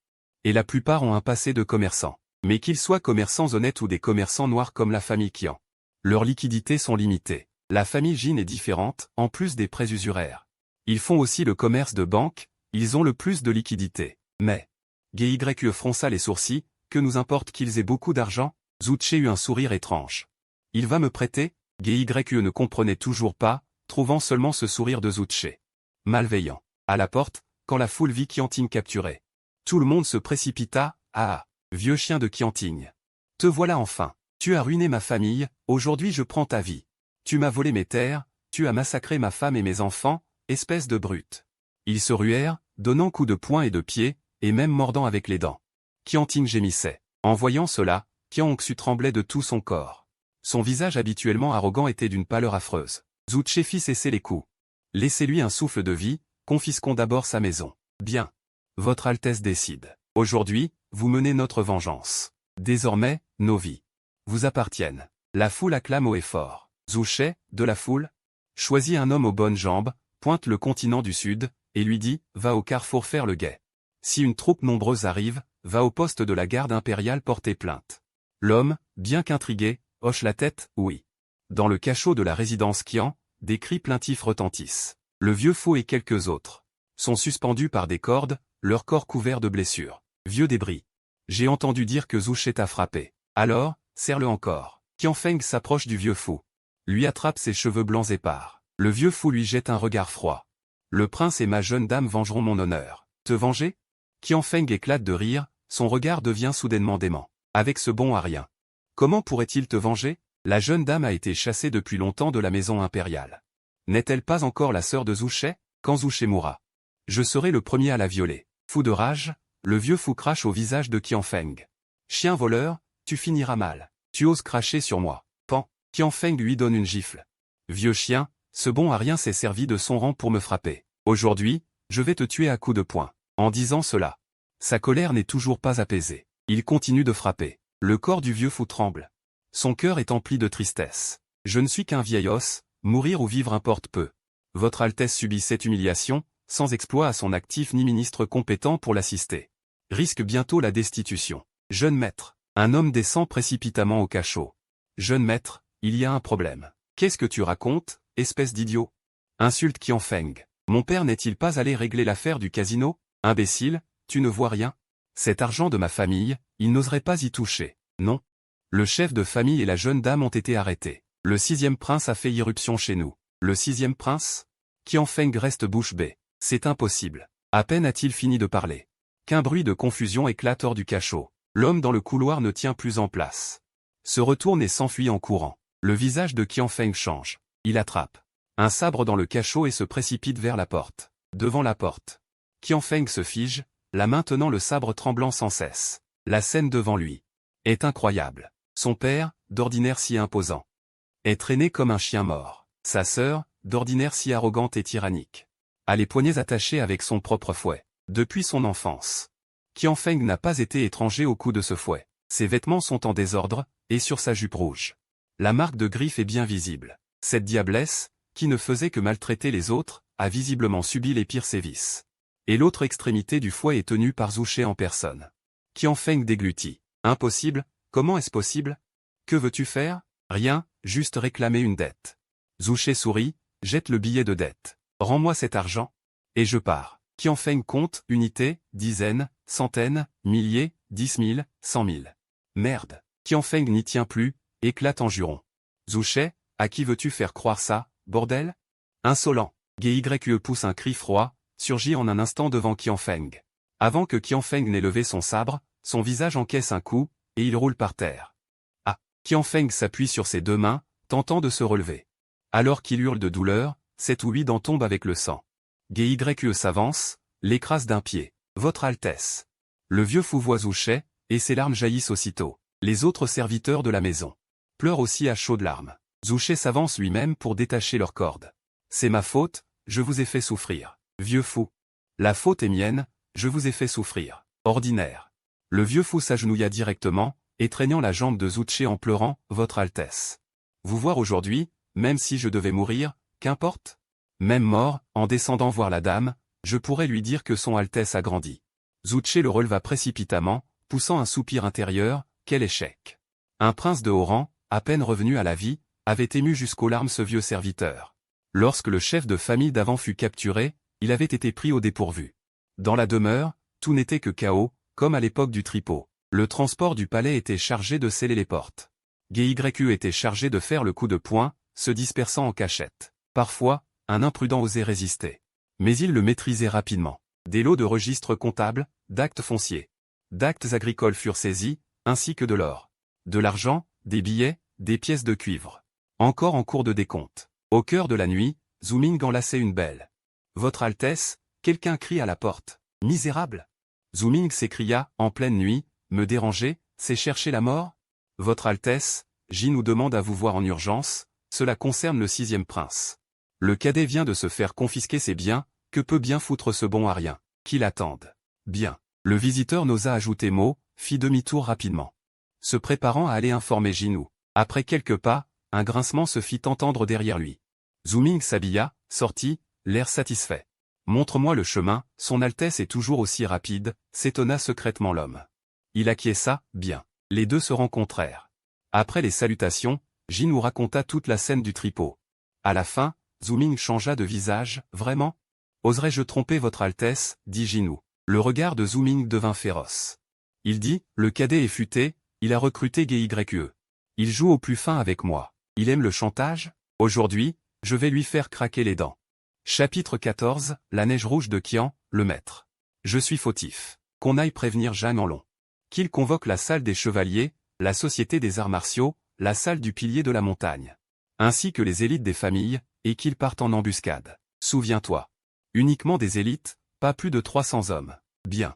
Et la plupart ont un passé de commerçants. Mais qu'ils soient commerçants honnêtes ou des commerçants noirs comme la famille Qian. Leurs liquidités sont limitées. La famille Jin est différente, en plus des prêts usuraires. Ils font aussi le commerce de banque, ils ont le plus de liquidités. Mais, GYE fronça les sourcils, que nous importe qu'ils aient beaucoup d'argent? Zuche eut un sourire étrange. Il va me prêter? GYE ne comprenait toujours pas, trouvant seulement ce sourire de Zuche malveillant. À la porte, quand la foule vit Qianting capturé. Tout le monde se précipita, ah, vieux chien de Qianting. Te voilà enfin. Tu as ruiné ma famille, aujourd'hui je prends ta vie. Tu m'as volé mes terres, tu as massacré ma femme et mes enfants, espèce de brute. Ils se ruèrent, donnant coups de poing et de pied, et même mordant avec les dents. Qianting gémissait. En voyant cela, Qianxu tremblait de tout son corps. Son visage habituellement arrogant était d'une pâleur affreuse. Zuche fit cesser les coups. Laissez-lui un souffle de vie, confisquons d'abord sa maison. Bien. Votre Altesse décide. Aujourd'hui, vous menez notre vengeance. Désormais, nos vies vous appartiennent. La foule acclame haut et fort. Zouchet, de la foule, choisit un homme aux bonnes jambes, pointe le continent du Sud, et lui dit, va au carrefour faire le guet. Si une troupe nombreuse arrive, va au poste de la garde impériale porter plainte. L'homme, bien qu'intrigué, hoche la tête, oui. Dans le cachot de la résidence Qian, des cris plaintifs retentissent. Le vieux fou et quelques autres sont suspendus par des cordes, leur corps couvert de blessures. Vieux débris. J'ai entendu dire que Zouchet t'a frappé. Alors, serre-le encore. Qianfeng s'approche du vieux fou. Lui attrape ses cheveux blancs épars. Le vieux fou lui jette un regard froid. Le prince et ma jeune dame vengeront mon honneur. Te venger? Qianfeng éclate de rire, son regard devient soudainement dément. Avec ce bon à rien. Comment pourrait-il te venger? La jeune dame a été chassée depuis longtemps de la maison impériale. N'est-elle pas encore la sœur de Zouchet? Quand Zouchet mourra, je serai le premier à la violer. Fou de rage, le vieux fou crache au visage de Qianfeng. Chien voleur, tu finiras mal. Tu oses cracher sur moi. Pan. Qianfeng lui donne une gifle. Vieux chien, ce bon à rien s'est servi de son rang pour me frapper. Aujourd'hui, je vais te tuer à coups de poing. En disant cela, sa colère n'est toujours pas apaisée. Il continue de frapper. Le corps du vieux fou tremble. Son cœur est empli de tristesse. Je ne suis qu'un vieil os, mourir ou vivre importe peu. Votre Altesse subit cette humiliation, sans exploit à son actif ni ministre compétent pour l'assister. Risque bientôt la destitution. Jeune maître. Un homme descend précipitamment au cachot. Jeune maître, il y a un problème. Qu'est-ce que tu racontes, espèce d'idiot? Insulte Qianfeng. Mon père n'est-il pas allé régler l'affaire du casino? Imbécile, tu ne vois rien? Cet argent de ma famille, il n'oserait pas y toucher. Non. Le chef de famille et la jeune dame ont été arrêtés. Le 6e prince a fait irruption chez nous. Le 6e prince? Qianfeng reste bouche bée. C'est impossible. À peine a-t-il fini de parler qu'un bruit de confusion éclate hors du cachot. L'homme dans le couloir ne tient plus en place. Se retourne et s'enfuit en courant. Le visage de Qianfeng change. Il attrape un sabre dans le cachot et se précipite vers la porte. Devant la porte, Qianfeng se fige, la main tenant le sabre tremblant sans cesse. La scène devant lui est incroyable. Son père, d'ordinaire si imposant, est traîné comme un chien mort. Sa sœur, d'ordinaire si arrogante et tyrannique, a les poignets attachés avec son propre fouet. Depuis son enfance, Qianfeng n'a pas été étranger au coup de ce fouet. Ses vêtements sont en désordre, et sur sa jupe rouge, la marque de griffe est bien visible. Cette diablesse, qui ne faisait que maltraiter les autres, a visiblement subi les pires sévices. Et l'autre extrémité du fouet est tenue par Zouchet en personne. Qianfeng déglutit. Impossible, comment est-ce possible? Que veux-tu faire? Rien, juste réclamer une dette. Zouchet sourit, jette le billet de dette. Rends-moi cet argent, et je pars. Qianfeng compte, unités, dizaines, centaines, milliers, 10 000, 100 000. Merde. Qianfeng n'y tient plus, éclate en jurons. Zouchet, à qui veux-tu faire croire ça, bordel? Insolent. Gye pousse un cri froid, surgit en un instant devant Qianfeng. Avant que Qianfeng n'ait levé son sabre, son visage encaisse un coup, et il roule par terre. Ah. Qianfeng s'appuie sur ses 2 mains, tentant de se relever. Alors qu'il hurle de douleur, 7 ou 8 dents tombent avec le sang. Gye s'avance, l'écrase d'un pied. Votre Altesse. Le vieux fou voit Zouchet, et ses larmes jaillissent aussitôt. Les autres serviteurs de la maison pleurent aussi à chaudes larmes. Zouchet s'avance lui-même pour détacher leurs cordes. C'est ma faute, je vous ai fait souffrir. Vieux fou. La faute est mienne, je vous ai fait souffrir. Ordinaire. Le vieux fou s'agenouilla directement, étreignant la jambe de Zouchet en pleurant, Votre Altesse. Vous voir aujourd'hui, même si je devais mourir, qu'importe? Même mort, en descendant voir la dame, je pourrais lui dire que son Altesse a grandi. Zouchet le releva précipitamment, poussant un soupir intérieur, quel échec. Un prince de haut rang, à peine revenu à la vie, avait ému jusqu'aux larmes ce vieux serviteur. Lorsque le chef de famille d'avant fut capturé, il avait été pris au dépourvu. Dans la demeure, tout n'était que chaos, comme à l'époque du tripot. Le transport du palais était chargé de sceller les portes. Gye était chargé de faire le coup de poing, se dispersant en cachette. Parfois, un imprudent osait résister. Mais il le maîtrisait rapidement. Des lots de registres comptables, d'actes fonciers, d'actes agricoles furent saisis, ainsi que de l'or, de l'argent, des billets, des pièces de cuivre. Encore en cours de décompte. Au cœur de la nuit, Zhu Ming enlaçait une belle. Votre Altesse, quelqu'un crie à la porte. Misérable! Zhu Ming s'écria, en pleine nuit, me déranger, c'est chercher la mort? Votre Altesse, J nous demande à vous voir en urgence, cela concerne le 6e prince. Le cadet vient de se faire confisquer ses biens, que peut bien foutre ce bon à rien, qu'il attende. Bien. Le visiteur n'osa ajouter mot, fit demi-tour rapidement, se préparant à aller informer Jinou. Après quelques pas, Un grincement se fit entendre derrière lui. Zhu Ming s'habilla, sortit, l'air satisfait. Montre-moi le chemin, son Altesse est toujours aussi rapide, s'étonna secrètement l'homme. Il acquiesça, bien. Les deux se rencontrèrent. Après les salutations, Ji nous raconta toute la scène du tripot. À la fin, Zhu Ming changea de visage, vraiment? Oserais-je tromper votre Altesse, dit Jinou. Le regard de Zhu Ming devint féroce. Il dit, le cadet est futé, il a recruté GYE. Il joue au plus fin avec moi. Il aime le chantage? Aujourd'hui, je vais lui faire craquer les dents. Chapitre 14, La neige rouge de Qian, le maître. Je suis fautif. Qu'on aille prévenir Jeanne en long. Qu'il convoque la salle des chevaliers, la société des arts martiaux, la salle du pilier de la montagne. Ainsi que les élites des familles, et qu'ils partent en embuscade. Souviens-toi. Uniquement des élites, pas plus de 300 hommes. Bien.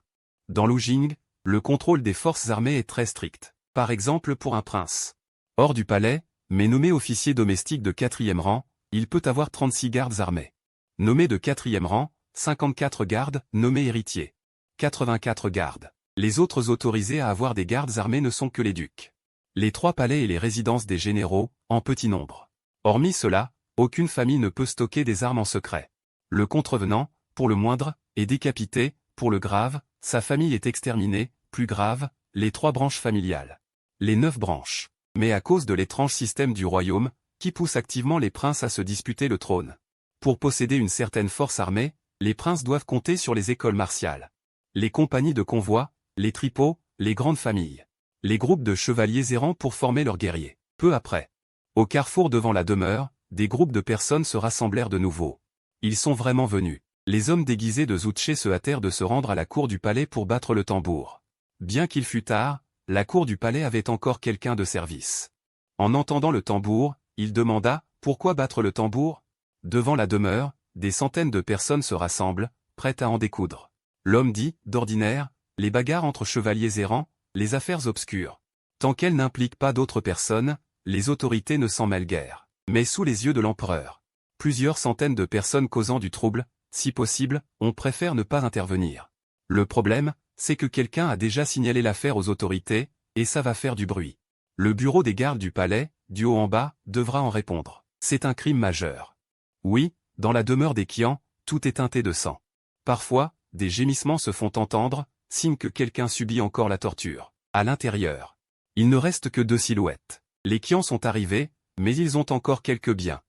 Dans Lujing, le contrôle des forces armées est très strict. Par exemple pour un prince. Hors du palais, mais nommé officier domestique de 4e rang, il peut avoir 36 gardes armés. Nommé de 4e rang, 54 gardes, nommé héritier. 84 gardes. Les autres autorisés à avoir des gardes armés ne sont que les ducs. Les 3 palais et les résidences des généraux, en petit nombre. Hormis cela, aucune famille ne peut stocker des armes en secret. Le contrevenant, pour le moindre, est décapité, pour le grave, sa famille est exterminée, plus grave, les 3 branches familiales. Les 9 branches. Mais à cause de l'étrange système du royaume, qui pousse activement les princes à se disputer le trône. Pour posséder une certaine force armée, les princes doivent compter sur les écoles martiales. Les compagnies de convoi, les tripots, les grandes familles. Les groupes de chevaliers errants pour former leurs guerriers. Peu après. Au carrefour devant la demeure, des groupes de personnes se rassemblèrent de nouveau. Ils sont vraiment venus. Les hommes déguisés de Zouché se hâtèrent de se rendre à la cour du palais pour battre le tambour. Bien qu'il fût tard, la cour du palais avait encore quelqu'un de service. En entendant le tambour, il demanda « Pourquoi battre le tambour ?» Devant la demeure, des centaines de personnes se rassemblent, prêtes à en découdre. L'homme dit « D'ordinaire, les bagarres entre chevaliers errants, les affaires obscures. Tant qu'elles n'impliquent pas d'autres personnes, les autorités ne s'en mêlent guère. Mais sous les yeux de l'empereur. Plusieurs centaines de personnes causant du trouble, si possible, on préfère ne pas intervenir. Le problème, c'est que quelqu'un a déjà signalé l'affaire aux autorités, et ça va faire du bruit. Le bureau des gardes du palais, du haut en bas, devra en répondre. C'est un crime majeur. Oui, dans la demeure des Qian, tout est teinté de sang. Parfois, des gémissements se font entendre, signe que quelqu'un subit encore la torture. À l'intérieur. Il ne reste que 2 silhouettes. Les Qian sont arrivés, mais ils ont encore quelques biens.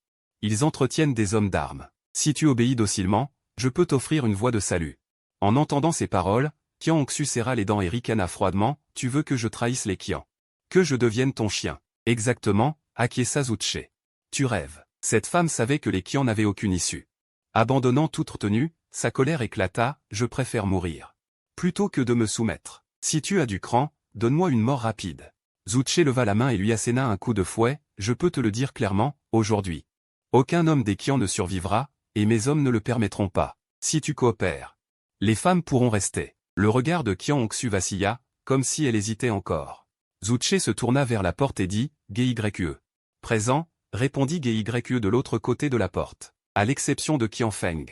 Ils entretiennent des hommes d'armes. Si tu obéis docilement, je peux t'offrir une voie de salut. En entendant ces paroles, Qian Hongxue serra les dents et ricana froidement, tu veux que je trahisse les Qian. Que je devienne ton chien. Exactement, acquiesça Zouché. Tu rêves. Cette femme savait que les Qian n'avaient aucune issue. Abandonnant toute retenue, sa colère éclata, je préfère mourir. Plutôt que de me soumettre. Si tu as du cran, donne-moi une mort rapide. Zouché leva la main et lui asséna un coup de fouet, je peux te le dire clairement, aujourd'hui. Aucun homme des Qian ne survivra, et mes hommes ne le permettront pas. Si tu coopères, les femmes pourront rester. Le regard de Qian Hongxue vacilla, comme si elle hésitait encore. Zouché se tourna vers la porte et dit, GYE. Présent, répondit GYE de l'autre côté de la porte. À l'exception de Qian Feng.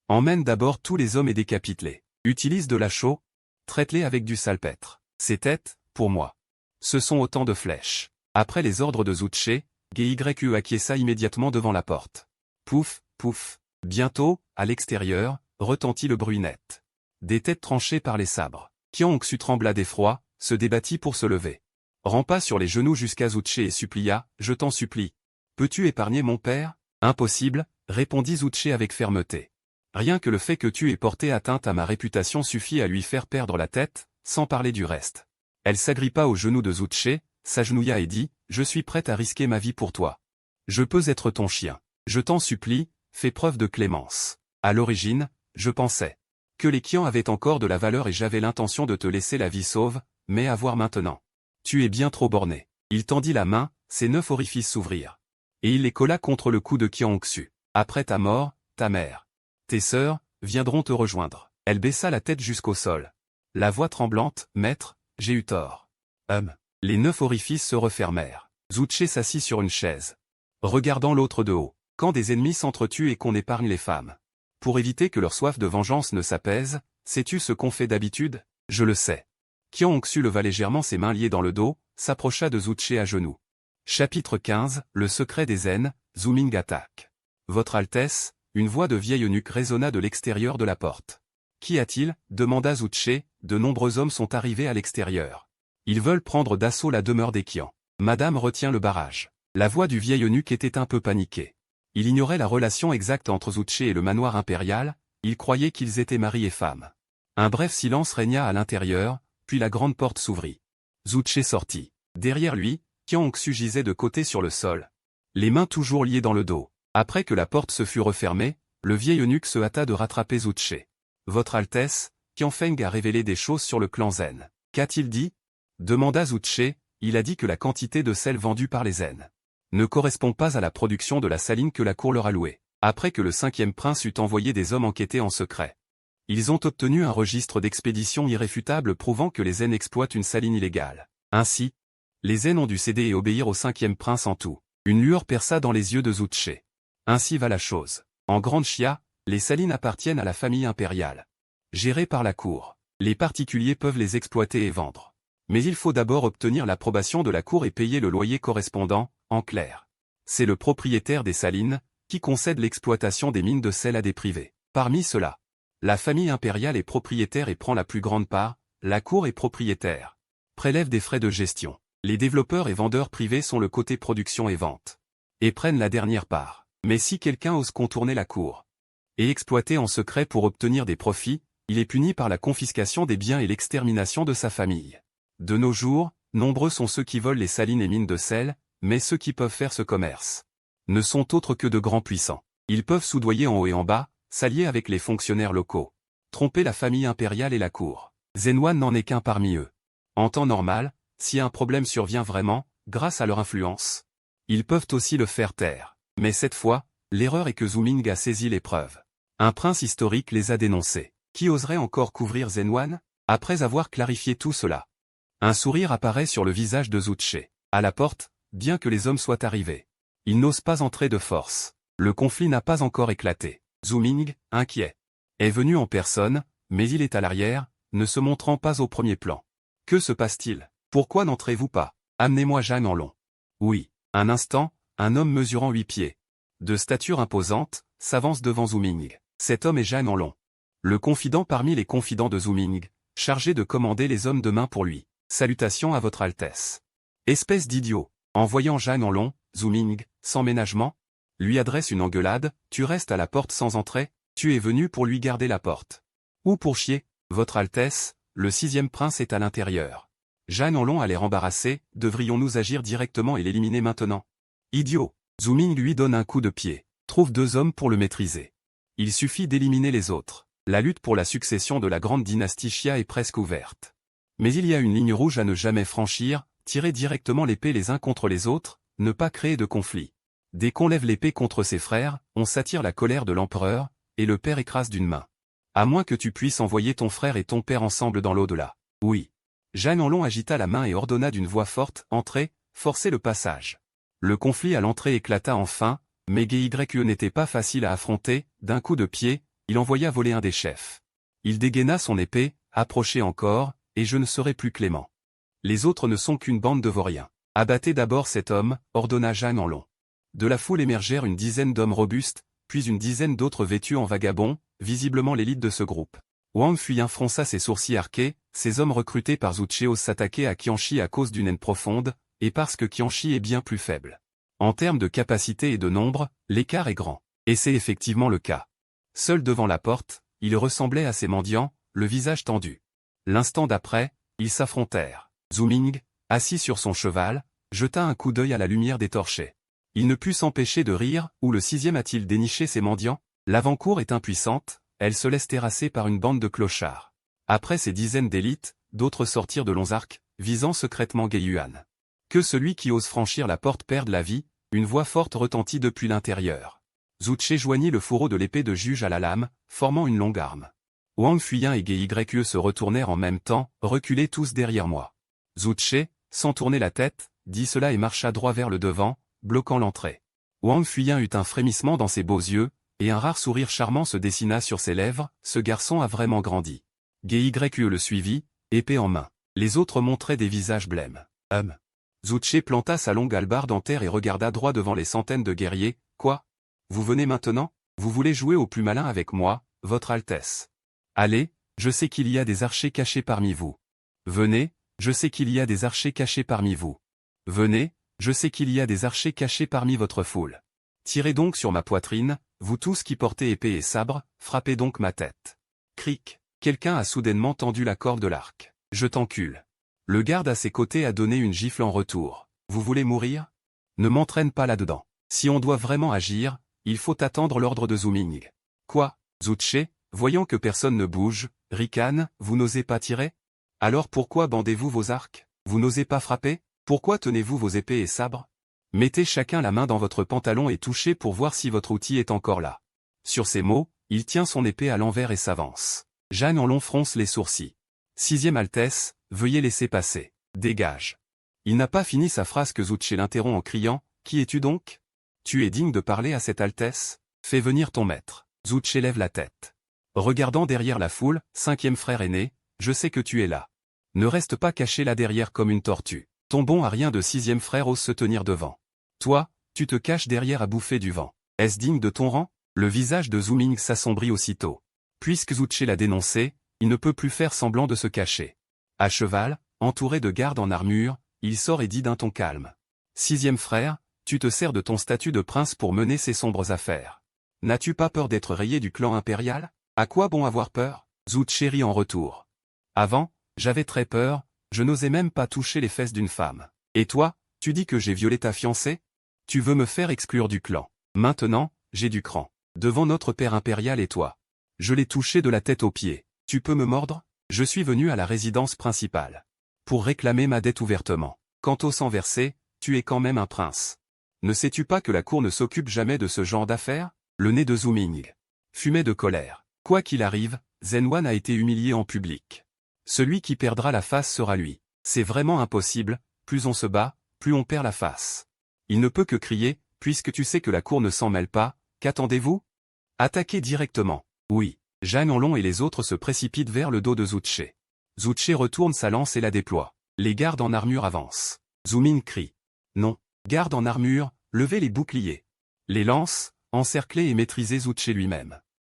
Emmène d'abord tous les hommes et décapite-les. Utilise de la chaux. Traite-les avec du salpêtre. Ces têtes, pour moi. Ce sont autant de flèches. Après les ordres de Zouché, GYE acquiesça immédiatement devant la porte. Pouf, pouf. Bientôt, à l'extérieur, retentit le bruit net. Des têtes tranchées par les sabres. Qian Hongxue trembla d'effroi, se débattit pour se lever. Rampa sur les genoux jusqu'à Zouché et supplia, je t'en supplie. Peux-tu épargner mon père? Impossible, répondit Zouché avec fermeté. Rien que le fait que tu aies porté atteinte à ma réputation suffit à lui faire perdre la tête, sans parler du reste. Elle s'agrippa aux genoux de Zouché, s'agenouilla et dit, je suis prête à risquer ma vie pour toi. Je peux être ton chien. Je t'en supplie, fais preuve de clémence. À l'origine, je pensais que les Qian avaient encore de la valeur et j'avais l'intention de te laisser la vie sauve, mais à voir maintenant. Tu es bien trop borné. Il tendit la main, ses 9 orifices s'ouvrirent. Et il les colla contre le cou de Qian Hongxue. Après ta mort, ta mère. Tes sœurs, viendront te rejoindre. Elle baissa la tête jusqu'au sol. La voix tremblante, maître, j'ai eu tort. Les 9 orifices se refermèrent. Zouché s'assit sur une chaise. Regardant l'autre de haut. Quand des ennemis s'entretuent et qu'on épargne les femmes. Pour éviter que leur soif de vengeance ne s'apaise, sais-tu ce qu'on fait d'habitude? Je le sais. Qian Hongxue leva légèrement ses mains liées dans le dos, s'approcha de Zouché à genoux. Chapitre 15, Le secret des zen, Zooming attaque. Votre Altesse, une voix de vieille eunuque résonna de l'extérieur de la porte. Qu'y a-t-il demanda Zuché, de nombreux hommes sont arrivés à l'extérieur. Ils veulent prendre d'assaut la demeure des Qian. Madame retient le barrage. La voix du vieil eunuque était un peu paniquée. Il ignorait la relation exacte entre Zuché et le manoir impérial, il croyait qu'ils étaient mari et femme. Un bref silence régna à l'intérieur, puis la grande porte s'ouvrit. Zuché sortit. Derrière lui, Qian Hongxue gisait de côté sur le sol, les mains toujours liées dans le dos. Après que la porte se fut refermée, le vieil eunuque se hâta de rattraper Zuché. Votre Altesse, Qian Feng a révélé des choses sur le clan Zen. Qu'a-t-il dit demanda Zuché. Il a dit que la quantité de sel vendue par les Zen ne correspond pas à la production de la saline que la cour leur a louée. Après que le 5e prince eut envoyé des hommes enquêter en secret, ils ont obtenu un registre d'expédition irréfutable prouvant que les Zen exploitent une saline illégale. Ainsi, les Zen ont dû céder et obéir au 5e prince en tout. Une lueur perça dans les yeux de Zuché. Ainsi va la chose. En Grande Chia, les salines appartiennent à la famille impériale. Gérées par la cour, les particuliers peuvent les exploiter et vendre. Mais il faut d'abord obtenir l'approbation de la cour et payer le loyer correspondant, en clair. C'est le propriétaire des salines, qui concède l'exploitation des mines de sel à des privés. Parmi ceux-là, la famille impériale est propriétaire et prend la plus grande part, la cour est propriétaire. Prélève des frais de gestion. Les développeurs et vendeurs privés sont le côté production et vente. Et prennent la dernière part. Mais si quelqu'un ose contourner la cour et exploiter en secret pour obtenir des profits, il est puni par la confiscation des biens et l'extermination de sa famille. De nos jours, nombreux sont ceux qui volent les salines et mines de sel, mais ceux qui peuvent faire ce commerce ne sont autres que de grands puissants. Ils peuvent soudoyer en haut et en bas, s'allier avec les fonctionnaires locaux, tromper la famille impériale et la cour. Zenwan n'en est qu'un parmi eux. En temps normal, si un problème survient vraiment, grâce à leur influence, ils peuvent aussi le faire taire. Mais cette fois, l'erreur est que Zooming a saisi les preuves. Un prince historique les a dénoncés. Qui oserait encore couvrir Zenwan? Après avoir clarifié tout cela, un sourire apparaît sur le visage de Zuché. À la porte, bien que les hommes soient arrivés, ils n'osent pas entrer de force. Le conflit n'a pas encore éclaté. Zooming, inquiet, est venu en personne, mais il est à l'arrière, ne se montrant pas au premier plan. Que se passe-t-il? Pourquoi n'entrez-vous pas? Amenez-moi Zhang Anlong. Oui. Un instant, un homme mesurant 8 pieds, de stature imposante, s'avance devant Zooming. Cet homme est Zhang Anlong, le confident parmi les confidents de Zooming, chargé de commander les hommes de main pour lui. Salutations à votre Altesse. Espèce d'idiot. En voyant Zhang Anlong, Zooming, sans ménagement, lui adresse une engueulade. Tu restes à la porte sans entrer, tu es venu pour lui garder la porte. Ou pour chier, votre Altesse, le 6e prince est à l'intérieur. Zhang Anlong a l'air embarrassé. Devrions-nous agir directement et l'éliminer maintenant? Idiot. Zooming lui donne un coup de pied. Trouve 2 hommes pour le maîtriser. Il suffit d'éliminer les autres. La lutte pour la succession de la grande dynastie Xia est presque ouverte. Mais il y a une ligne rouge à ne jamais franchir, tirer directement l'épée les uns contre les autres, ne pas créer de conflit. Dès qu'on lève l'épée contre ses frères, on s'attire la colère de l'empereur, et le père écrase d'une main. À moins que tu puisses envoyer ton frère et ton père ensemble dans l'au-delà. Oui. Zhang Anlong agita la main et ordonna d'une voix forte, entrez, forcez le passage. Le conflit à l'entrée éclata enfin, mais Gye n'était pas facile à affronter. D'un coup de pied, il envoya voler un des chefs. Il dégaina son épée, approchait encore, et je ne serai plus clément. Les autres ne sont qu'une bande de vauriens. Abattez d'abord cet homme, ordonna Zhang Anlong. De la foule émergèrent une dizaine d'hommes robustes, puis une dizaine d'autres vêtus en vagabonds, visiblement l'élite de ce groupe. Wang Fuyin fronça ses sourcils arqués. Ces hommes recrutés par Zuché osent s'attaquer à Qianchi à cause d'une haine profonde, et parce que Qianchi est bien plus faible. En termes de capacité et de nombre, l'écart est grand. Et c'est effectivement le cas. Seul devant la porte, il ressemblait à ces mendiants, le visage tendu. L'instant d'après, ils s'affrontèrent. Zooming, assis sur son cheval, jeta un coup d'œil à la lumière des torchets. Il ne put s'empêcher de rire. Où le 6e a-t-il déniché ces mendiants? L'avant-cour est impuissante, elle se laisse terrasser par une bande de clochards. Après ces dizaines d'élites, d'autres sortirent de longs arcs, visant secrètement Gye Yuan. Que celui qui ose franchir la porte perde la vie, une voix forte retentit depuis l'intérieur. Zuché joignit le fourreau de l'épée de juge à la lame, formant une longue arme. Wang Fuyin et Gye se retournèrent en même temps, reculez tous derrière moi. Zuché, sans tourner la tête, dit cela et marcha droit vers le devant, bloquant l'entrée. Wang Fuyin eut un frémissement dans ses beaux yeux, et un rare sourire charmant se dessina sur ses lèvres. Ce garçon a vraiment grandi. Gye le suivit, épée en main. Les autres montraient des visages blêmes. Zouché planta sa longue hallebarde en terre et regarda droit devant les centaines de guerriers. Quoi? Vous venez maintenant? Vous voulez jouer au plus malin avec moi, votre Altesse? Allez, je sais qu'il y a des archers cachés parmi vous. Venez, je sais qu'il y a des archers cachés parmi vous. Venez, je sais qu'il y a des archers cachés parmi votre foule. Tirez donc sur ma poitrine, vous tous qui portez épée et sabre, frappez donc ma tête. Cric, quelqu'un a soudainement tendu la corde de l'arc. Je t'encule. Le garde à ses côtés a donné une gifle en retour. Vous voulez mourir? Ne m'entraîne pas là-dedans. Si on doit vraiment agir, il faut attendre l'ordre de Zhu Ming. Quoi, Zouché, voyant que personne ne bouge, ricane, vous n'osez pas tirer? Alors pourquoi bandez-vous vos arcs? Vous n'osez pas frapper? Pourquoi tenez-vous vos épées et sabres? Mettez chacun la main dans votre pantalon et touchez pour voir si votre outil est encore là. Sur ces mots, il tient son épée à l'envers et s'avance. Jeanne en long fronce les sourcils. 6e Altesse, veuillez laisser passer. Dégage. Il n'a pas fini sa phrase que Zouché l'interrompt en criant, qui es-tu donc? Tu es digne de parler à cette Altesse? Fais venir ton maître. Zouché lève la tête. Regardant derrière la foule, 5e frère aîné, je sais que tu es là. Ne reste pas caché là derrière comme une tortue. Ton bon à rien de 6e frère ose se tenir devant. Toi, tu te caches derrière à bouffer du vent. Est-ce digne de ton rang? Le visage de Zhu Ming s'assombrit aussitôt. Puisque Zouché l'a dénoncé, il ne peut plus faire semblant de se cacher. À cheval, entouré de gardes en armure, il sort et dit d'un ton calme. 6e frère, tu te sers de ton statut de prince pour mener ces sombres affaires. N'as-tu pas peur d'être rayé du clan impérial? À quoi bon avoir peur? Zouché rit en retour. Avant, j'avais très peur, je n'osais même pas toucher les fesses d'une femme. Et toi, tu dis que j'ai violé ta fiancée? Tu veux me faire exclure du clan. Maintenant, j'ai du cran. Devant notre père impérial et toi. Je l'ai touché de la tête aux pieds. Tu peux me mordre? Je suis venu à la résidence principale. Pour réclamer ma dette ouvertement. Quant au sang versé, tu es quand même un prince. Ne sais-tu pas que la cour ne s'occupe jamais de ce genre d'affaires? Le nez de Zhu Ming fumait de colère. Quoi qu'il arrive, Zhen Wan a été humilié en public. Celui qui perdra la face sera lui. C'est vraiment impossible, plus on se bat, plus on perd la face. Il ne peut que crier, puisque tu sais que la cour ne s'en mêle pas, qu'attendez-vous? Attaquez directement. Oui. Jeanne en long et les autres se précipitent vers le dos de Zouché. Zouché retourne sa lance et la déploie. Les gardes en armure avancent. Zhu Ming crie. Non. Gardes en armure, levez les boucliers. Les lances, encerclez et maîtrisez Zouché lui-même.